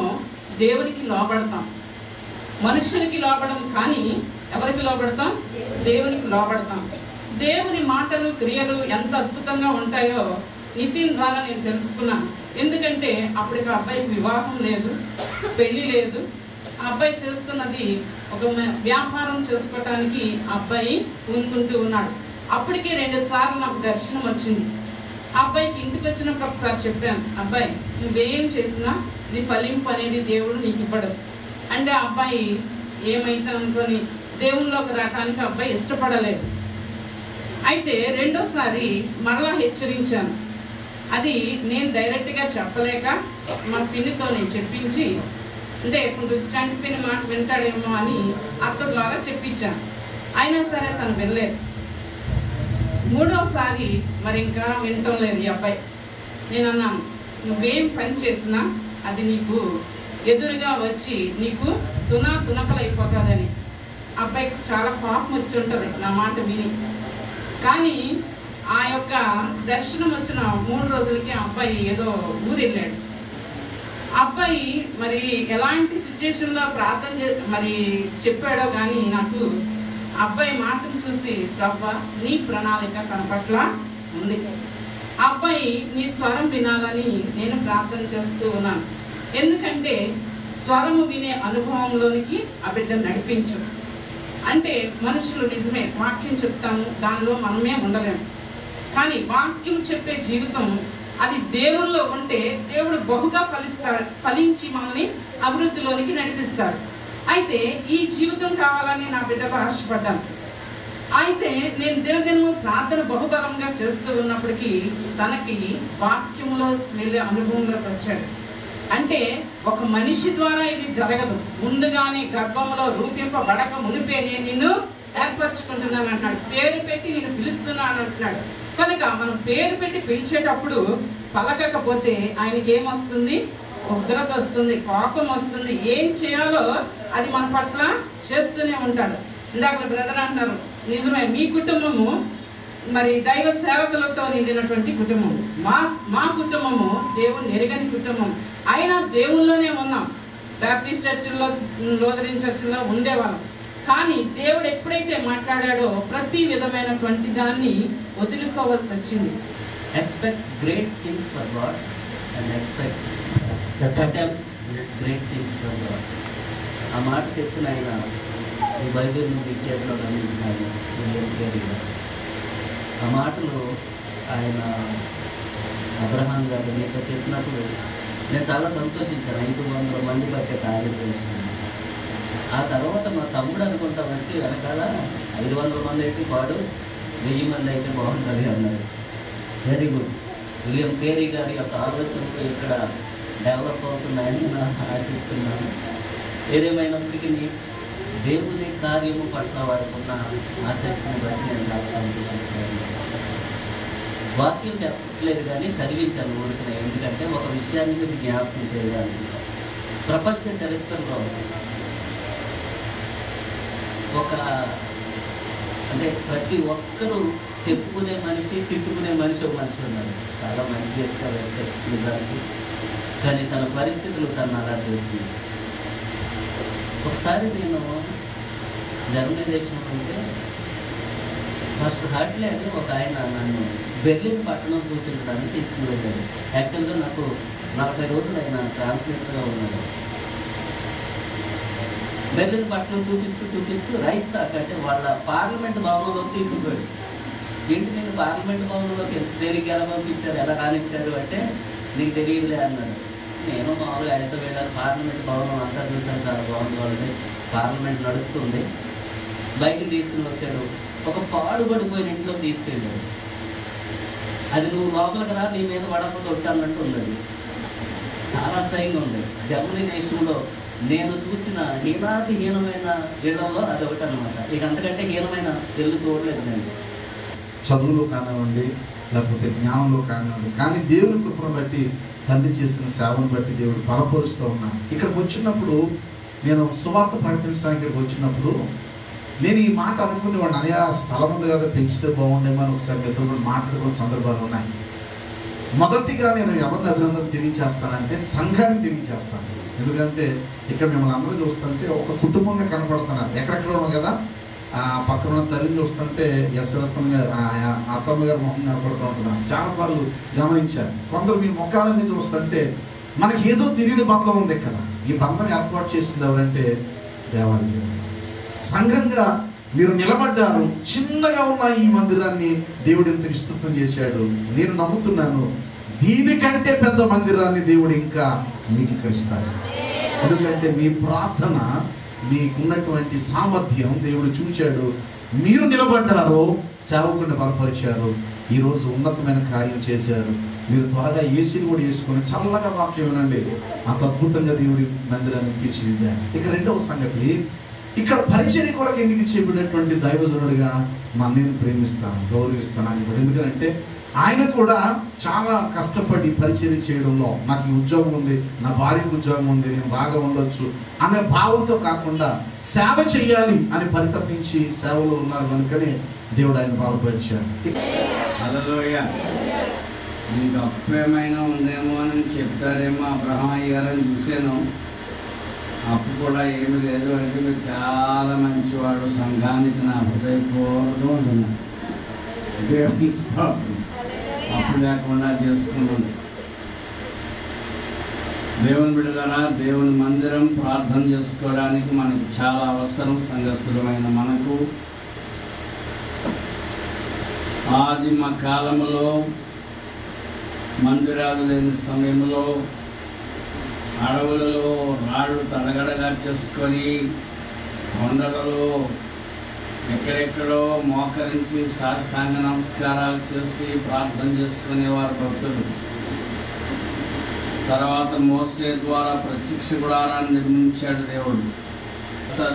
Speaker 13: దేవునికి లోబడతాం. మనుషులకి లోబడం కానీ ఎవరికి లోబడతాం? దేవునికి లోబడతాం. దేవుని మాటలు క్రియలు ఎంత అద్భుతంగా ఉంటాయో నితిన్ ద్వారా నేను తెలుసుకున్నాను. ఎందుకంటే అప్పటికి ఆ అబ్బాయికి వివాహం లేదు, పెళ్లి లేదు. ఆ అబ్బాయి చేస్తున్నది ఒక వ్యాపారం చేసుకోవటానికి అబ్బాయి పూనుకుంటూ ఉన్నాడు. అప్పటికి 2 సార్లు నాకు దర్శనం వచ్చింది. ఆ అబ్బాయికి ఇంటికి వచ్చినప్పుడు ఒకసారి చెప్పాను, అబ్బాయి నువ్వేం చేసినా నీ ఫలింపు అనేది దేవుడు నీకు ఇవ్వడు అంటే ఆ అబ్బాయి ఏమైతే అనుకొని దేవుళ్ళలోకి రావడానికి అబ్బాయి ఇష్టపడలేదు. అయితే రెండోసారి మరలా హెచ్చరించాను. అది నేను డైరెక్ట్గా చెప్పలేక మా పిన్నితో నేను చెప్పించి, అంటే ఇప్పుడు చంటి పిన్ని మాట వింటాడేమో అని అత్త ద్వారా చెప్పించాను. అయినా సరే తను వెళ్ళలేదు. మూడవసారి మరి ఇంకా వినటం లేదు ఈ అబ్బాయి. నేను అన్నాను, నువ్వేం పని చేసినా అది నీకు ఎదురుగా వచ్చి నీకు తునకలైపోతుందని. అబ్బాయికి చాలా కోపం వచ్చి ఉంటుంది నా మాట విని. కానీ ఆ యొక్క దర్శనం వచ్చిన 3 రోజులకి ఆ అబ్బాయి ఏదో ఊరు వెళ్ళాడు. అబ్బాయి మరి ఎలాంటి సిచ్యుయేషన్లో ప్రార్థన మరి చెప్పాడో కానీ నాకు అబ్బాయి మాటను చూసి, ప్రభువా నీ ప్రణాళిక తన పట్ల ఉంది, అబ్బాయి నీ స్వరం వినాలని నేను ప్రార్థన చేస్తూ ఉన్నాను. ఎందుకంటే స్వరము వినే అనుభవంలోనికి ఆ బిడ్డను నడిపించు. అంటే మనుషులు నిజమే వాక్యం చెప్తాము, దానిలో మనమే ఉండలేము. కానీ వాక్యం చెప్పే జీవితం అది దేవుల్లో ఉంటే దేవుడు బహుగా ఫలించి మనల్ని అభివృద్ధిలోనికి నడిపిస్తాడు. అయితే ఈ జీవితం కావాలని నా బిడ్డకు ఆశపడ్డాను. అయితే నేను దినదినము ప్రార్థన బహుబలంగా చేస్తూ ఉన్నప్పటికీ తనకి వాక్యంలో వెళ్ళే అనుభవంలోకి వచ్చాడు. అంటే ఒక మనిషి ద్వారా ఇది జరగదు. ముందుగానే గర్భంలో రూపింపబడక మునిపే నేను నిన్ను ఏర్పరచుకుంటున్నాను అంటున్నాడు. పేరు పెట్టి నేను పిలుస్తున్నాను అంటున్నాడు. కనుక మనం పేరు పెట్టి పిలిచేటప్పుడు పలకకపోతే ఆయనకి ఏమొస్తుంది? ఉగ్రత వస్తుంది, కోపం వస్తుంది. ఏం చేయాలో అది మన పట్ల చేస్తూనే ఉంటాడు. ఇందాక బ్రదర్ అంటారు, నిజమే, మీ కుటుంబము మరి దైవ సేవకులతో నిండినటువంటి కుటుంబం. మా కుటుంబము దేవుని ఎరగని కుటుంబం. అయినా దేవుల్లోనే ఉన్నాం. బ్యాప్టిస్ట్ చర్చిల్లో, లూథరన్ చర్చిల్లో ఉండేవాళ్ళం. కానీ దేవుడు ఎప్పుడైతే మాట్లాడాడో ప్రతి విధమైనటువంటి దాన్ని వదులుకోవాల్సి వచ్చింది.
Speaker 6: Expect great things for God and expect great things for God. ఆ మాట చెప్తున్న ఆయన ఈ బైబిల్ నుండి చేతిలో గమనించినారు. ఆ మాటలు ఆయన అబ్రహాం గారు మీతో చెప్పినప్పుడు నేను చాలా సంతోషించాను. 500 మంది బట్టే కార్యక్రమం. ఆ తర్వాత మా తమ్ముడు అనుకుంటా వచ్చి వెనకాల 500 మంది అయితే పాడు, 1000 మంది అయితే బాగుంటుంది అన్నారు. Very good. విలియం కేరీ గారి యొక్క ఆలోచనలు ఇక్కడ డెవలప్ అవుతున్నాయని నేను ఆశిస్తున్నాను. ఏదేమైనప్పటికీ దేవుని కార్యము పట్ల వారికి ఉన్న ఆసక్తిని బట్టి నేను చాలా సంతోషిస్తున్నాను. వాక్యం చెప్పట్లేదు కానీ చదివించాను ఊరికనే. ఎందుకంటే ఒక విషయాన్ని మీరు జ్ఞాపకం చేయడానికి ప్రపంచ చరిత్రలో ఒక అంటే ప్రతి ఒక్కరూ చెప్పుకునే మనిషి, తిట్టుకునే మనిషి ఒక మనిషి ఉన్నారు. చాలా మంచి వ్యక్తి నిజానికి. కానీ తన పరిస్థితులు తను అలా చేస్తుంది. ఒకసారి నేను జర్మనీ దేశంలో ఉంటే ఫస్ట్ హార్ట్లీ అని ఒక ఆయన నన్ను బెర్లిన్ పట్టణం చూపించడానికి తీసుకుని వెళ్ళాడు. యాక్చువల్గా నాకు 40 రోజులు ఆయన ట్రాన్స్లేటర్గా ఉన్నాడు. బెర్లిన్ పట్టణం చూపిస్తూ రైస్టాక్ అంటే వాళ్ళ పార్లమెంట్ భవనంలోకి తీసుకుపోయాడు. ఏంటి నేను పార్లమెంట్ భవనంలోకి ఎంత తేలిగ్గా పంపించారు, ఎలా రానిచ్చారు అంటే నీకు తెలియదులే అన్నాడు. నేను మామూలుగా ఆయనతో వెళ్ళాను. పార్లమెంట్ భవనం అంతా చూశాను, చాలా బాగుంది. వాళ్ళని పార్లమెంట్ నడుస్తుంది. బయటికి తీసుకుని వచ్చాడు. ఒక పాడుపడిపోయిన ఇంట్లోకి తీసుకెళ్ళాడు. అది నువ్వు లోపలికి రా, నీ మీద పడకపోతే కొట్టాలంటూ ఉన్నది. చాలా అసహ్యంగా ఉంది. జర్మనీ దేశంలో నేను చూసిన హీనాతిహీనమైన ఇళ్లలో అది ఒకటి అనమాట. ఇక అంతకంటే హీనమైన ఇల్లు చూడలేదు నేను.
Speaker 14: చదువులో కానివ్వండి, లేకపోతే జ్ఞానంలో కానివ్వండి, కానీ దేవుని కృపను బట్టి, తండ్రి చేసిన సేవను బట్టి దేవుడు బలపరుస్తూ ఉన్నాను. ఇక్కడికి వచ్చినప్పుడు, నేను సువార్త ప్రకటించడానికి ఇక్కడికి వచ్చినప్పుడు నేను ఈ మాట అనుకుని వాడిని అనే స్థలం ఉంది కదా పెంచితే బాగుండేమో అని ఒకసారి మిత్రులు మాట్లాడుకున్న సందర్భాలు ఉన్నాయి. మొదటిగా నేను ఎవరిని అభినందన తెలియచేస్తానంటే సంఘానికి తెలియచేస్తాను. ఎందుకంటే ఇక్కడ మిమ్మల్ని అందరూ చూస్తుంటే ఒక కుటుంబంగా కనపడుతున్నారు. ఎక్కడెక్కడ ఉన్నాం కదా, పక్కన ఉన్న తల్లిని చూస్తుంటే యశ్వరత్నం గారు అత్తమ్మ గారు మొహం కనపడుతూ ఉంటున్నాను. చాలాసార్లు గమనించాను. కొందరు మీ ముఖాలని చూస్తుంటే మనకి ఏదో తెలియని బంధం ఉంది ఇక్కడ. ఈ బంధం ఏర్పాటు చేసింది ఎవరంటే దేవాలయం. సంఘంగా మీరు నిలబడ్డారు. చిన్నగా ఉన్న ఈ మందిరాన్ని దేవుడు ఎంత విస్తృతం చేశాడు. నేను నమ్ముతున్నాను దీనికంటే పెద్ద మందిరాన్ని దేవుడు ఇంకా మీకు ఇస్తాడు. ఎందుకంటే మీ ప్రార్థన, మీకున్నటువంటి సామర్థ్యం దేవుడు చూచాడు. మీరు నిలబడ్డారు, సేవకుడిని బలపరిచారు, ఈరోజు ఉన్నతమైన కార్యం చేశారు. మీరు త్వరగా ఏసీని కూడా వేసుకొని చల్లగా వాక్యం వినండి. అంత అద్భుతంగా దేవుడి మందిరాన్ని తీర్చిదిద్దాడు. ఇక రెండవ సంగతి, ఇక్కడ పరిచర్య కొరకు ఎందుకు చేయబడినటువంటి దైవజనుడిగా నేను ప్రేమిస్తాను, గౌరవిస్తాను అని కూడా. ఎందుకంటే ఆయన కూడా చాలా కష్టపడి పరిచర్య చేయడంలో, నాకు ఈ ఉద్యోగం ఉంది, నా భార్యకు ఉద్యోగం ఉంది, నేను బాగా ఉండొచ్చు అనే భావంతో కాకుండా సేవ చేయాలి అని పరితపించి సేవలో ఉన్నారు కనుకనే దేవుడు ఆయన బలపరిచాడు.
Speaker 4: హల్లెలూయా. మీకు అప్పేమైనా ఉందేమో అని చెప్తారేమో అబ్రహాం గారని చూశాను. అప్పు కూడా ఏమి లేదు అంటే మీరు చాలా మంచివాడు, సంఘానికి నా హృదయపూర్వకంగా ఉంటున్నాను. దేవుని స్తోత్రం. అప్పు లేకుండా చేసుకున్నాను. దేవుని బిడ్డలారా, దేవుని మందిరం ప్రార్థన చేసుకోవడానికి మనకు చాలా అవసరం. సంఘస్థులమైన మనకు ఆదిమ కాలంలో మందిరాలు లేని సమయంలో అడవులలో రాళ్ళు తడగడగా చేసుకొని కొండలలో ఎక్కడెక్కడో మోకరించి సాష్టాంగ నమస్కారాలు చేసి ప్రార్థన చేసుకునేవారు భక్తులు. తర్వాత మోసే ద్వారా ప్రత్యక్ష గుడారాన్ని నిర్మించాడు దేవుడు.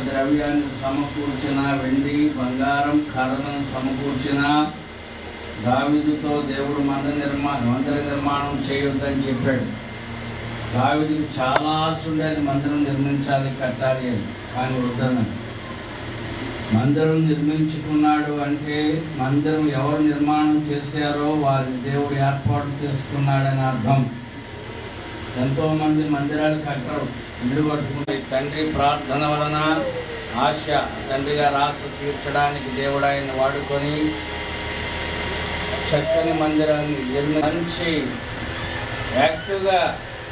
Speaker 4: ద్రవ్యాన్ని సమకూర్చిన, వెండి బంగారం కర్రలను సమకూర్చిన దావీదుతో దేవుడు మందిర నిర్మాణం చేయొద్దని చెప్పాడు. దావీదుకి చాలా ఆశ ఉండేది, మందిరం నిర్మించాలి, కట్టాలి అని. కానీ వద్దన్నాడు. మందిరం నిర్మించుకున్నాడు అంటే మందిరం ఎవరు నిర్మాణం చేశారో వారిని దేవుడు ఏర్పాటు చేసుకున్నాడని అర్థం. ఎంతోమంది మందిరాలు కట్టరు, ఇల్లు కట్టుకునే తండ్రి ప్రార్థన వలన ఆశ, తండ్రి గారి ఆశ తీర్చడానికి దేవుడు ఆయన వాడుకొని చక్కని మందిరాన్ని నిర్మించి యాక్టివ్గా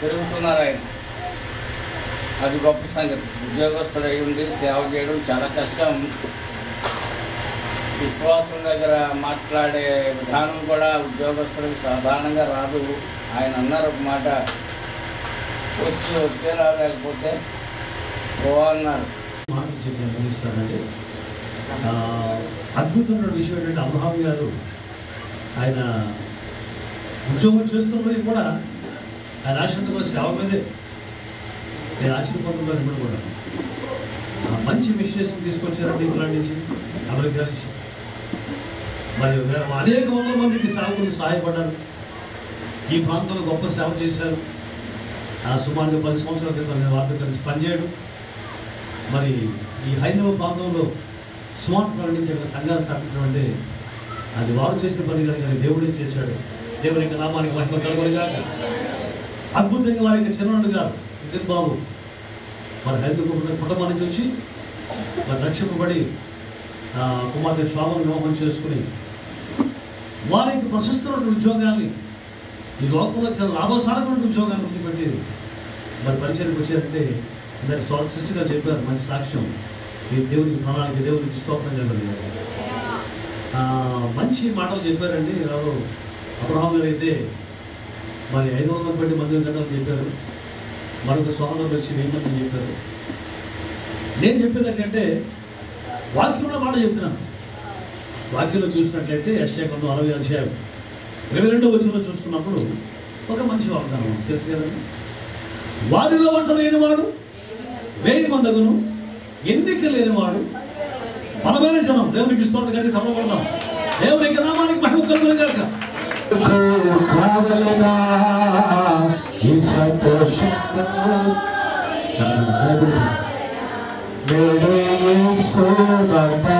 Speaker 4: తిరుగుతున్నారు ఆయన. అది గొప్ప సంగతి. ఉద్యోగస్తుడు అయి ఉండి సేవ చేయడం చాలా కష్టం. విశ్వాసం దగ్గర మాట్లాడే విధానం కూడా ఉద్యోగస్తులకు సాధారణంగా రాదు. ఆయన అన్నారు ఒక మాట, వచ్చి వస్తే రాలేకపోతే ఓ అన్నారు.
Speaker 15: మాటలు చెప్పి గమనిస్తానంటే అద్భుతమైన విషయం ఏంటంటే అబ్రహాం గారు ఆయన ఉద్యోగం చేస్తున్నది కూడా ఆయన ఆశ్రమంలో సేవ మీదే. నేను ఆశ్చర్యపోతున్నాను ఇప్పుడు కూడా. మంచి మిషన్స్ తీసుకొచ్చారంటే ఇంగ్లాండ్ నుంచి, అమెరికా నుంచి. మరి అనేక వందల మందికి సేవకులకు సహాయపడ్డారు. ఈ ప్రాంతంలో గొప్ప సేవ చేశారు. సుమారుగా 10 సంవత్సరాల క్రితం నేను వారితో కలిసి పనిచేయడం. మరి ఈ హైందవ ప్రాంతంలో స్మార్ట్ ప్రకటించి అక్కడ సంఘాలు స్థాపించడం అంటే అది వారు చేసిన పని కానీ దేవుడే చేశాడు. దేవుని యొక్క నామానికి మహిమ కలుగునిగాక. అద్భుతంగా వారి యొక్క చిన్నవాడు గారు నితిన్ బాబు మరి హైదరాబాద్ కుటుంబం నుంచి వచ్చి మరి రక్షింపబడి కుమార్తె శోభను వివాహం చేసుకుని వారి యొక్క ప్రశస్తమైన ఉద్యోగాన్ని, ఈ లోకంలో చాలా లాభసారమైన ఉద్యోగాన్ని వదిలిపెట్టి మరి పరిచయకు వచ్చారంటే దానికి సృష్టిగా చెప్పారు. మంచి సాక్ష్యం. ఈ దేవునికి ప్రణాళిక, దేవునికి స్తోత్రం చేయగలిగారు. మంచి మాటలు చెప్పారండి. ఎవరు అబ్రహాం గారు అయితే మరి 500 మంది గంటలు చెప్పారు. మరొక సోదరులు వచ్చి 1000 మంది చెప్పారు. నేను చెప్పేది ఏంటంటే వాక్యంలో మాట చెప్తున్నాను. వాక్యంలో చూసినట్లయితే యెషయా 40 అధ్యాయం 22వ వచనంలో చూస్తున్నప్పుడు ఒక మంచి వాగ్దానం తెలుసు కదండి. వారిలో వంట లేనివాడు 1000 మందగును, ఎన్నిక లేనివాడు బలమైన జనం. దేవునికి స్తోత్రం కలిగి చదవబడదాం. దేవునికి నామానికి మహిమ కలుగునుగాక.
Speaker 5: मेरे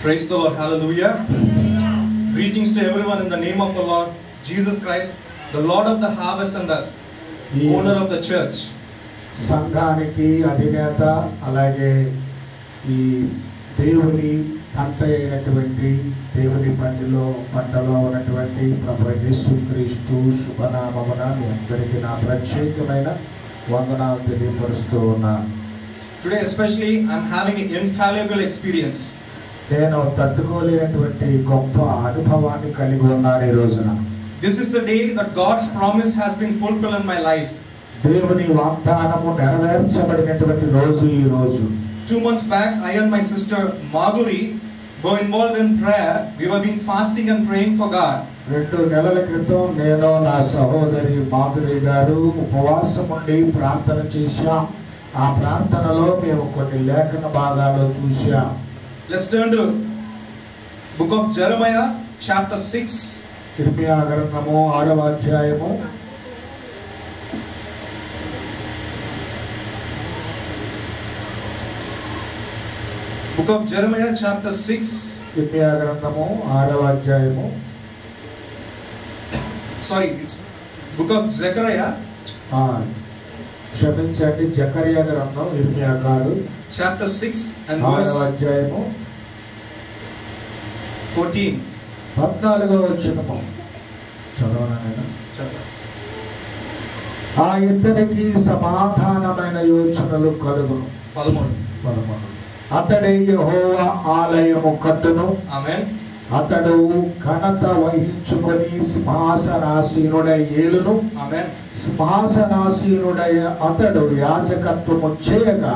Speaker 16: Praise the Lord. Hallelujah. Greetings to everyone in the name of the Lord Jesus Christ, the Lord of the harvest and the owner of the church.
Speaker 5: సంఘానికి అధినేత అలాగే ఈ దేవుని పంట అయినటువంటి దేవుని పంటలో ఉన్నటువంటి ప్రభు యేసుక్రీస్తు శుభనామమున మీ అందరికీ నా ప్రత్యేకమైన వందనాలు తెలియపరుస్తూ ఉన్నాను.
Speaker 16: Today especially I'm having an infallible experience.
Speaker 5: నేను తట్టుకోలేనటువంటి గొప్ప అనుభవాన్ని కలిగి ఉన్నాను ఈ రోజున.
Speaker 16: This is the day that God's promise has been fulfilled in my life.
Speaker 5: దేవుని వాగ్దానము నెరవేర్చబడినటువంటి రోజు ఈ రోజు.
Speaker 16: 2 months back, I and my sister Madhuri were involved in prayer. We were being fasting and praying for God.
Speaker 5: 2 నెలల క్రితం నేను నా సహోదరి మాధురి గారు ఉపవాసం ఉండి ప్రార్థన చేశాం. ఆ ప్రార్థనలో మేము కొన్ని లేఖన భాగాలు చూశాం.
Speaker 16: Let's turn to book of Jeremiah chapter 6.
Speaker 5: ఇర్మియా గ్రంథము 6వ అధ్యాయము
Speaker 16: Book of Jeremiah chapter 6.
Speaker 5: ఇర్మియా గ్రంథము 6వ అధ్యాయము
Speaker 16: Sorry, it's book of Zechariah.
Speaker 5: క్షమించండి, జకరియా గ్రంథం ఇర్మియా కాదు.
Speaker 16: Chapter 6 and verse 14.
Speaker 5: 14వ వచనము చదవనా? ఆ ఇద్దరికి సమాధానమైన యోచనలు కలుగును. 13. అతడే యెహోవా ఆలయము కట్టును.
Speaker 16: ఆమేన్.
Speaker 5: అతడు ఘనత వహించుకొని సింహాసనాసీనుడై ఏలును.
Speaker 16: ఆమేన్.
Speaker 5: సింహాసనాసీనుడై అతడు యాజకత్వము చేయగా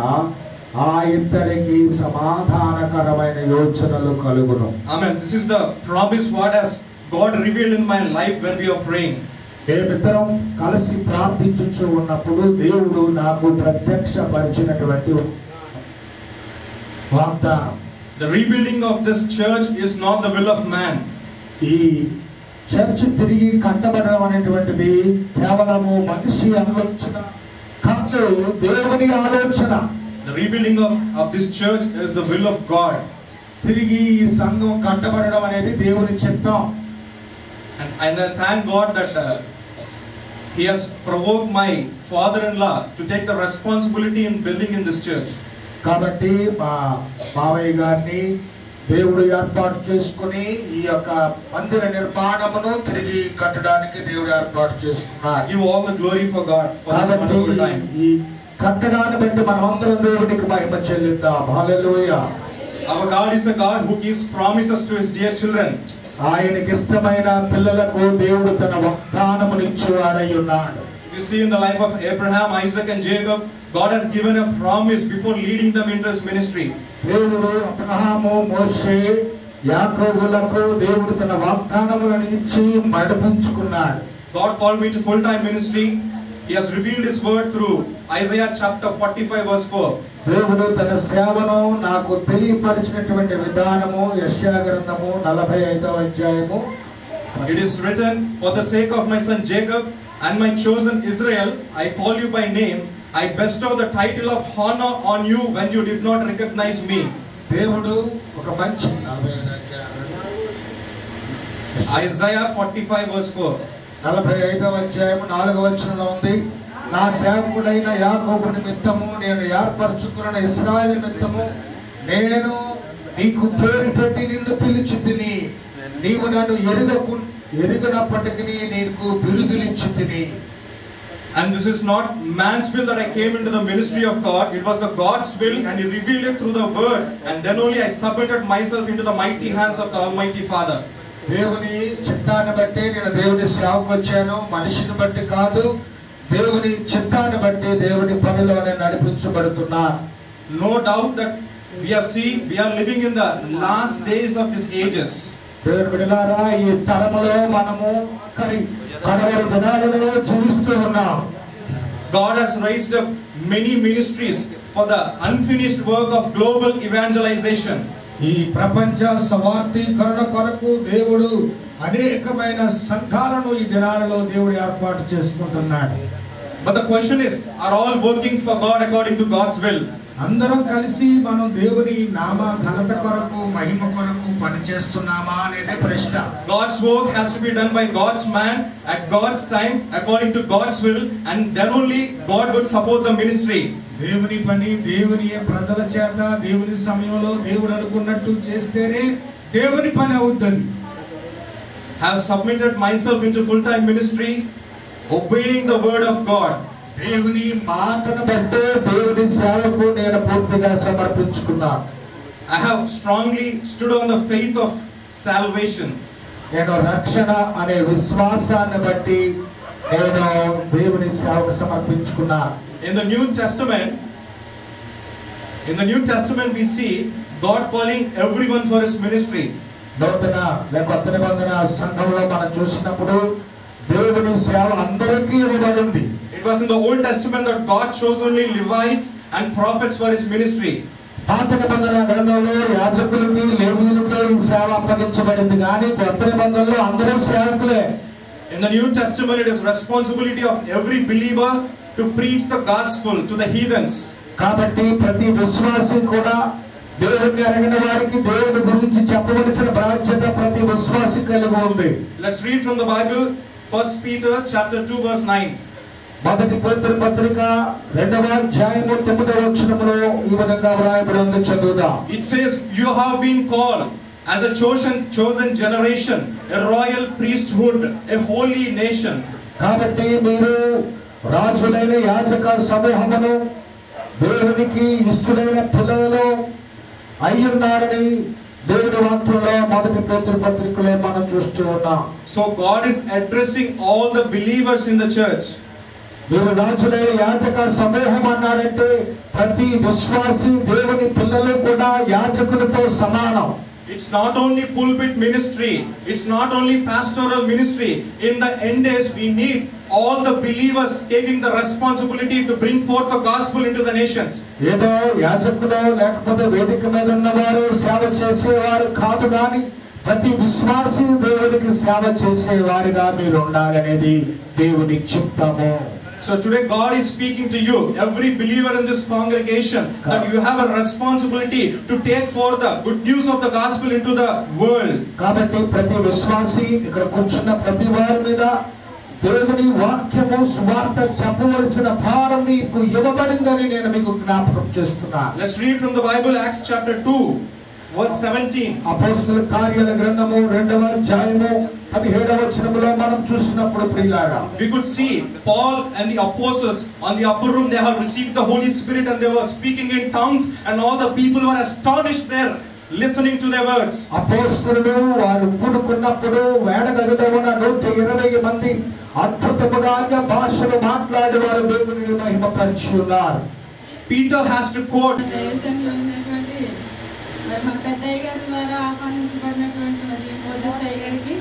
Speaker 5: ఆ ఇద్దరికి సమాధానకరమైన యోచనలు కలుగును.
Speaker 16: Amen. This is the promise what has God revealed in my life when we are praying.
Speaker 5: మేమిద్దరం కలిసి ప్రార్థించుచు ఉన్నప్పుడు దేవుడు నాకు ప్రత్యక్షపరిచినటువంటి వాగ్దానం.
Speaker 16: The rebuilding of this church is not the will of man.
Speaker 5: ఈ చర్చ్ తిరిగి కట్టబడడం అనేటువంటిది కేవలము మనిషి ఆలోచన కాదు, దేవుని ఆలోచన.
Speaker 16: The rebuilding of this church is the will of God.
Speaker 5: తిరిగి ఈ సంఘం కట్టబడడం అనేది దేవుని చిత్తం.
Speaker 16: And I thank God that He has provoked my father-in-law to take the responsibility in building in this church.
Speaker 5: కాబట్టి మా మావయ్య గారిని దేవుడు ఏర్పాటు చేసుకుని ఈ యొక్క మందిర నిర్మాణమును తిరిగి కట్టడానికి దేవుడు ఏర్పాటు చేసుకున్నాడు.
Speaker 16: Give all the glory for God for this wonderful time.
Speaker 5: ఈ కట్టడాన్ని బట్టి మనమందరం దేవునికి మహిమ చెల్లిద్దాం. హల్లెలూయా.
Speaker 16: Our God is a God who gives promises to His dear children.
Speaker 5: ఆయనకి ఇష్టమైన పిల్లలకు దేవుడు తన వాగ్దానమును ఇచ్చేవాడై ఉన్నాడు.
Speaker 16: You see in the life of Abraham, Isaac and Jacob, God has given a promise before leading them into His ministry.
Speaker 5: దేవుడు అబ్రహాము, మోషే, యాకోబులకు దేవుడు తన వాగ్దానములను ఇచ్చి నడిపించుకున్నాడు.
Speaker 16: God called me to full-time ministry. He has revealed His word through Isaiah chapter 45 verse 4.
Speaker 5: దేవుడు తన సేవను నాకు తెలియపరిచినటువంటి విధానము యెషయా గ్రంథము 45వ అధ్యాయము.
Speaker 16: It is written, for the sake of my son Jacob and my chosen Israel, I call you by name. I bestow the title of honor on you when you did not recognize me.
Speaker 5: దేవుడు ఒక మంచి
Speaker 16: Isaiah 45 verse 4.
Speaker 5: 45వ అధ్యాయము 4వ వచనంలో ఉంది. నా సేవకుడైన యాకోబు నిమిత్తము నేను ఏర్పరచుకున్న ఇశ్రాయేలు నిమిత్తము నేను నీకు పేరు పెట్టి నిన్ను పిలిచితిని. నీవు నన్ను ఎరుగనప్పటికీ నీకు బిరుదులు ఇచ్చితిని.
Speaker 16: And this is not man's will that I came into the ministry of God. It was the God's will, and He revealed it through the word. And then only I submitted myself into the mighty hands of the Almighty Father.
Speaker 5: దేవుని చిత్తాన్ని బట్టి నేను దేవుని సేవకు వచ్చాను, మనిషిని బట్టి కాదు. దేవుని చిత్తాన్ని బట్టి దేవుని పనిలోనే నడిపించబడుతున్నాను.
Speaker 16: No doubt that we are living in the last days of these ages.
Speaker 5: దేవుని బిడ్డలారా, ఈ తరములో మనము కడవరి దినాలలో జీవిస్తూ ఉన్నాం.
Speaker 16: God has raised up many ministries for the unfinished work of global evangelization.
Speaker 5: ఈ ప్రపంచ స్వార్థీకరణ కొరకు దేవుడు అనేకమైన సంఘాలను ఈ దినాలలో దేవుడు ఏర్పాటు చేసుకుంటున్నాడు.
Speaker 16: But the question is, are all working for God according to God's will?
Speaker 11: అందరం కలిసి మనం దేవుని నామ ఘనత కొరకు మహిమ కొరకు పనిచేస్తున్నామా అనేదే ప్రశ్న.
Speaker 16: God's work has to be done by God's man at God's time according to God's will, and then only God would support the ministry.
Speaker 11: దేవుని పని దేవుని ప్రజల చేత దేవుని సమయంలో దేవుడు అనుకున్నట్టు చేస్తేనే దేవుని పని అవుతుంది.
Speaker 16: Have submitted myself into full-time ministry, obeying the word of God.
Speaker 11: దేవుని మాటను బట్టి దేవుని సేవకు నేను పూర్తిగా సమర్పించుకున్నాను.
Speaker 16: I have strongly stood on the faith of salvation.
Speaker 11: నేను రక్షణ అనే విశ్వాసాన్ని బట్టి నేను దేవుని సేవకు సమర్పించుకున్నాను.
Speaker 16: In the New Testament we see God calling everyone for his ministry.
Speaker 11: నూతన లేక కొత్త నిబంధన సంఘంలో మనం చూసినప్పుడు దేవుని సేవ అందరికీ ఇవ్వబడింది.
Speaker 16: It was in the Old Testament that God chose only Levites and prophets for his ministry.
Speaker 11: పాత నిబంధన గ్రంథంలో యాజకులకి లేవీయులకి ఈ సేవ అప్పగించబడింది, కానీ కొత్త నిబంధనలో అందరూ సేవకులే.
Speaker 16: In the New Testament it is responsibility of every believer to preach the gospel to the heathens.
Speaker 11: కాబట్టి ప్రతి విశ్వాసి కూడా దేవుని అడిగిన వారికి దేవుని గురించి చెప్పవలసిన బాధ్యత ప్రతి విశ్వాసి కలిగి ఉంది.
Speaker 16: Let's read from the Bible, 1 Peter chapter 2 verse 9.
Speaker 11: మొదటి పేతురు పత్రిక 2వ అధ్యాయము 9వ వచనములో ఈ విధంగా వ్రాయబడి ఉంది, చదువుదాం.
Speaker 16: It says, you have been called as a chosen generation, a royal priesthood, a holy nation.
Speaker 11: కాబట్టి మీరు రాజులైన యాజక సమూహమును, దేవునికి ఇష్టమైన పిల్లలు అయ్యున్నారని దేవుని వాక్యంలో మొదటి పేతురు పత్రికలో మనం చూస్తూ ఉన్నాం.
Speaker 16: So God is addressing all the believers in the church.
Speaker 11: మీరు రాజులైన యాజక సమూహం అన్నారంటే ప్రతి విశ్వాసి దేవుని పిల్లలు కూడా యాజకులతో సమానం.
Speaker 16: It's not only pulpit ministry, it's not only pastoral ministry. In the end days we need all the believers taking the responsibility to bring forth the gospel into the nations.
Speaker 11: ఏదో యాజకులు లేకపోతే వేదిక మీద ఉన్నవారు సేవ చేసేవారు కాదు, కానీ ప్రతి విశ్వాసి దేవునికి సేవ చేసేవారిగా మీరు ఉండాలనేది దేవుని చిత్తము.
Speaker 16: So today God is speaking to you, every believer in this congregation, that you have a responsibility to take forth the good news of the gospel into the world.
Speaker 11: కాబట్టి ప్రతి విశ్వాసి ఇక్కడ కూర్చున్న ప్రతి వారి మీద దేవుని వాక్యము సువార్త చెప్పవలసిన భారం మీకు ఇవ్వబడిందని నేను మీకు జ్ఞాపకం చేస్తున్నాను.
Speaker 16: Let's read from the Bible, Acts chapter 2 verse 17.
Speaker 11: అపోస్తలుల కార్యాల గ్రంథము 2వ అధ్యాయము 17వ వచనములో మనం చూసినప్పుడు ప్రియులారా,
Speaker 16: we could see Paul and the apostles on the upper room. They have received the Holy Spirit and they were speaking in tongues, and all the people were astonished there listening to their words.
Speaker 11: అపోస్తలులు వారు కూడుకున్నప్పుడు వేడగదిలో ఉన్న 120 మంది అద్భుతముగా భాషలు మాట్లాడే వారు దేవుని మహిమపరిచి ఉన్నారు.
Speaker 16: Peter has to quote
Speaker 1: మన పెద్దయ్య గారి ద్వారా ఆహ్వానించబడినటువంటి మరి మోజెస్ అయ్య గారికి,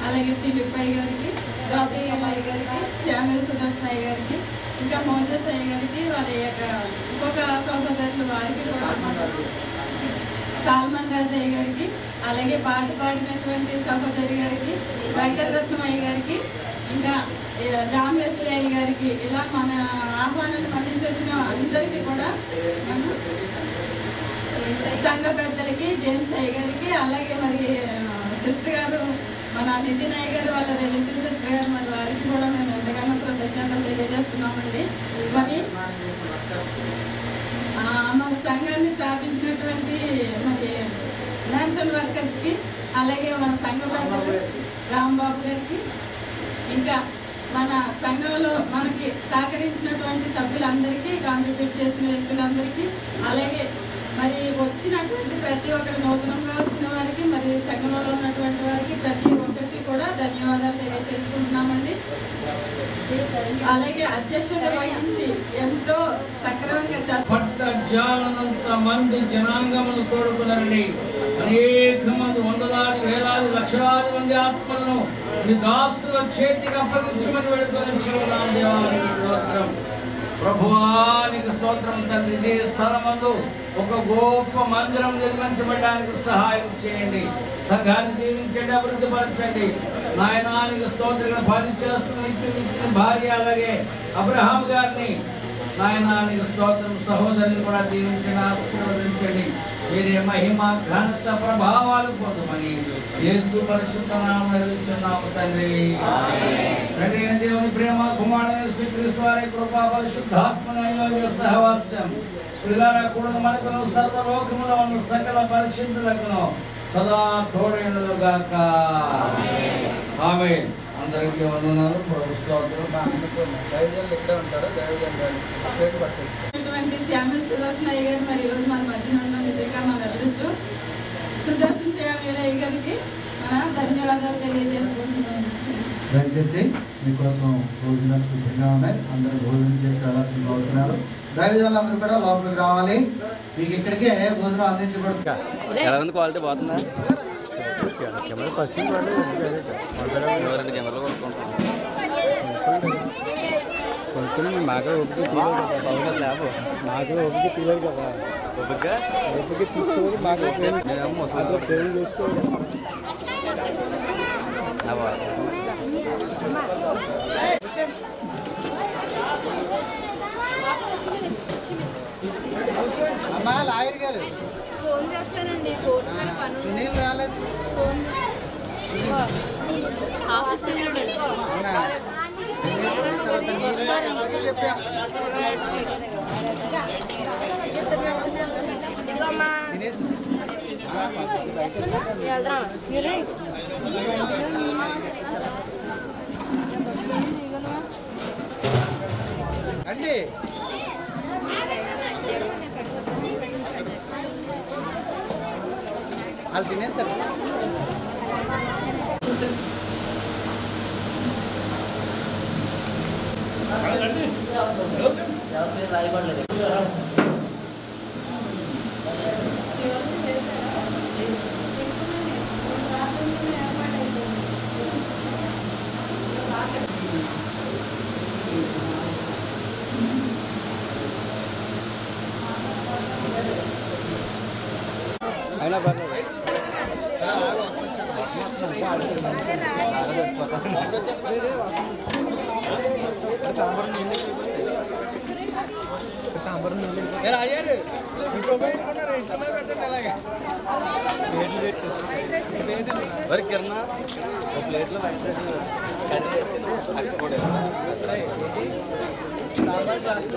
Speaker 1: అలాగే ఫిలిప్ అయ్య గారికి, గాబ్రియల్ అయ్య గారికి, శామ్యూల్ సుదర్శన్ అయ్య గారికి, ఇంకా మోజెస్ అయ్య గారికి, వారి యొక్క ఇంకొక సహోదరులు వారికి కూడా, సాల్మన్ రాజు అయ్య గారికి, అలాగే పాట పాడినటువంటి సహోదరి గారికి, వెంకటరత్నం అయ్య గారికి, ఇంకా రామ్ వెస్లీ అయ్య గారికి, ఇలా మన ఆహ్వానాన్ని మన్నించి వచ్చిన అందరికీ కూడా, సంఘ పెద్దలకి, జేమ్స్ అయ్య గారికి, అలాగే మరి సిస్టర్ గారు మన నితిన్ అయ్య గారు వాళ్ళ రిలేటివ్ సిస్టర్ గారు, మరి వారికి కూడా మేము ఎంతగానో కృతజ్ఞతలు తెలియజేస్తున్నామండి. మరి మన సంఘాన్ని స్థాపించినటువంటి మరి న్యాషనల్ వర్కర్స్కి, అలాగే మన సంఘ పెద్దలు రాంబాబు గారికి, ఇంకా మన సంఘంలో మనకి సహకరించినటువంటి సభ్యులందరికీ, కాంట్రిబ్యూట్ చేసిన వ్యక్తులందరికీ, అలాగే మరి వచ్చినటువంటి ప్రతి ఒక్కరు నూతనంగా వచ్చిన వారికి, మరి సంఘంలో ఉన్నటువంటి వారికి ప్రతి ఒక్కరికి కూడా ధన్యవాదాలు తెలియజేసుకుంటున్నామండి. అలాగే అధ్యక్షత వహించి ఎంతో సక్రమంగా
Speaker 17: పట్టజాలనంత మంది జనాంగములు తోడుకున్నారండి. అనేక మంది వందలాది వేలాది లక్షలాది మంది ఆత్మలను నీ దాసుల చేతికి అప్పగించమని వేడుకొనిచున్నాం. దేవానికి స్తోత్రం. ప్రభువానికి స్తోత్రం తండ్రి. ఇదే స్థలమందు ఒక గొప్ప మందిరం నిర్మించబడడానికి సహాయం చేయండి. సంఘాన్ని దీవించండి, అభివృద్ధి పరచండి. నాయనానికి స్తోత్రం. పని చేస్తున్న భార్య, అలాగే అబ్రహాం గారిని నాయన నీకు స్తోత్రం. సహోదరుని కూడా దీవించండి, ఆశీర్వదించండి. మీరే మహిమ ఘనత ప్రభావాలు పొందమని యేసు పరిశుద్ధ నామమున వేడుచున్నాము తండ్రి. తండ్రి అయిన దేవుని ప్రేమ, కుమారుడైన యేసుక్రీస్తు వారి కృప, పరిశుద్ధాత్మ సహవాస్యం పిల్లల కూడా మనకును సర్వలోకములో ఉన్న సకల పరిశుద్ధులకును సదా తోడైనగాక. ఆమేన్. అందరికీ వందనాలు. ప్రభు స్తోత్రం. దైవజనులు ఇక్కడ ఉంటారు. దైవజనులు
Speaker 18: ఇటువంటి శ్యామల సుదర్శనయ్య గారు మరి ఈరోజు మన మధ్యన ఉన్న నిజంగా మన అదృష్టం. సుదర్శన శ్యామలయ్య గారికి మన ధన్యవాదాలు తెలియజేసుకుంటున్నాం.
Speaker 2: దయచేసి మీకోసం భోజనాలు సిద్ధంగా ఉన్నాయి. అందరూ భోజనం చేసి వెళ్ళాల్సిన కోరుతున్నారు. దైవజనులందరూ కూడా లోపలికి రావాలి. మీకు ఇక్కడికే భోజనం అందించబడుతుంది.
Speaker 3: ఎలా ఉంది క్వాలిటీ బాగుందా? ఫస్ట్ కొంచెం మాకు ఓపిక తీయలేదు ల్యాబ్ మాకు ఓపిక తీయలేదు కదా. ఓపిక తీసుకోవాలి. మాకు ట్రైన్ చేసుకోవాలి.
Speaker 2: అమ్మా లాయర్ గారు
Speaker 12: ఫోన్ చేస్తానండి.
Speaker 2: నీళ్ళు రాలేదు.
Speaker 12: ఆఫీస్కి
Speaker 2: అండి వాళ్ళు తినేస్తారు. అయినా సాంబార్ మరి కిరణా ఒక ప్లేట్లో వైట్ రైస్ కర్రీ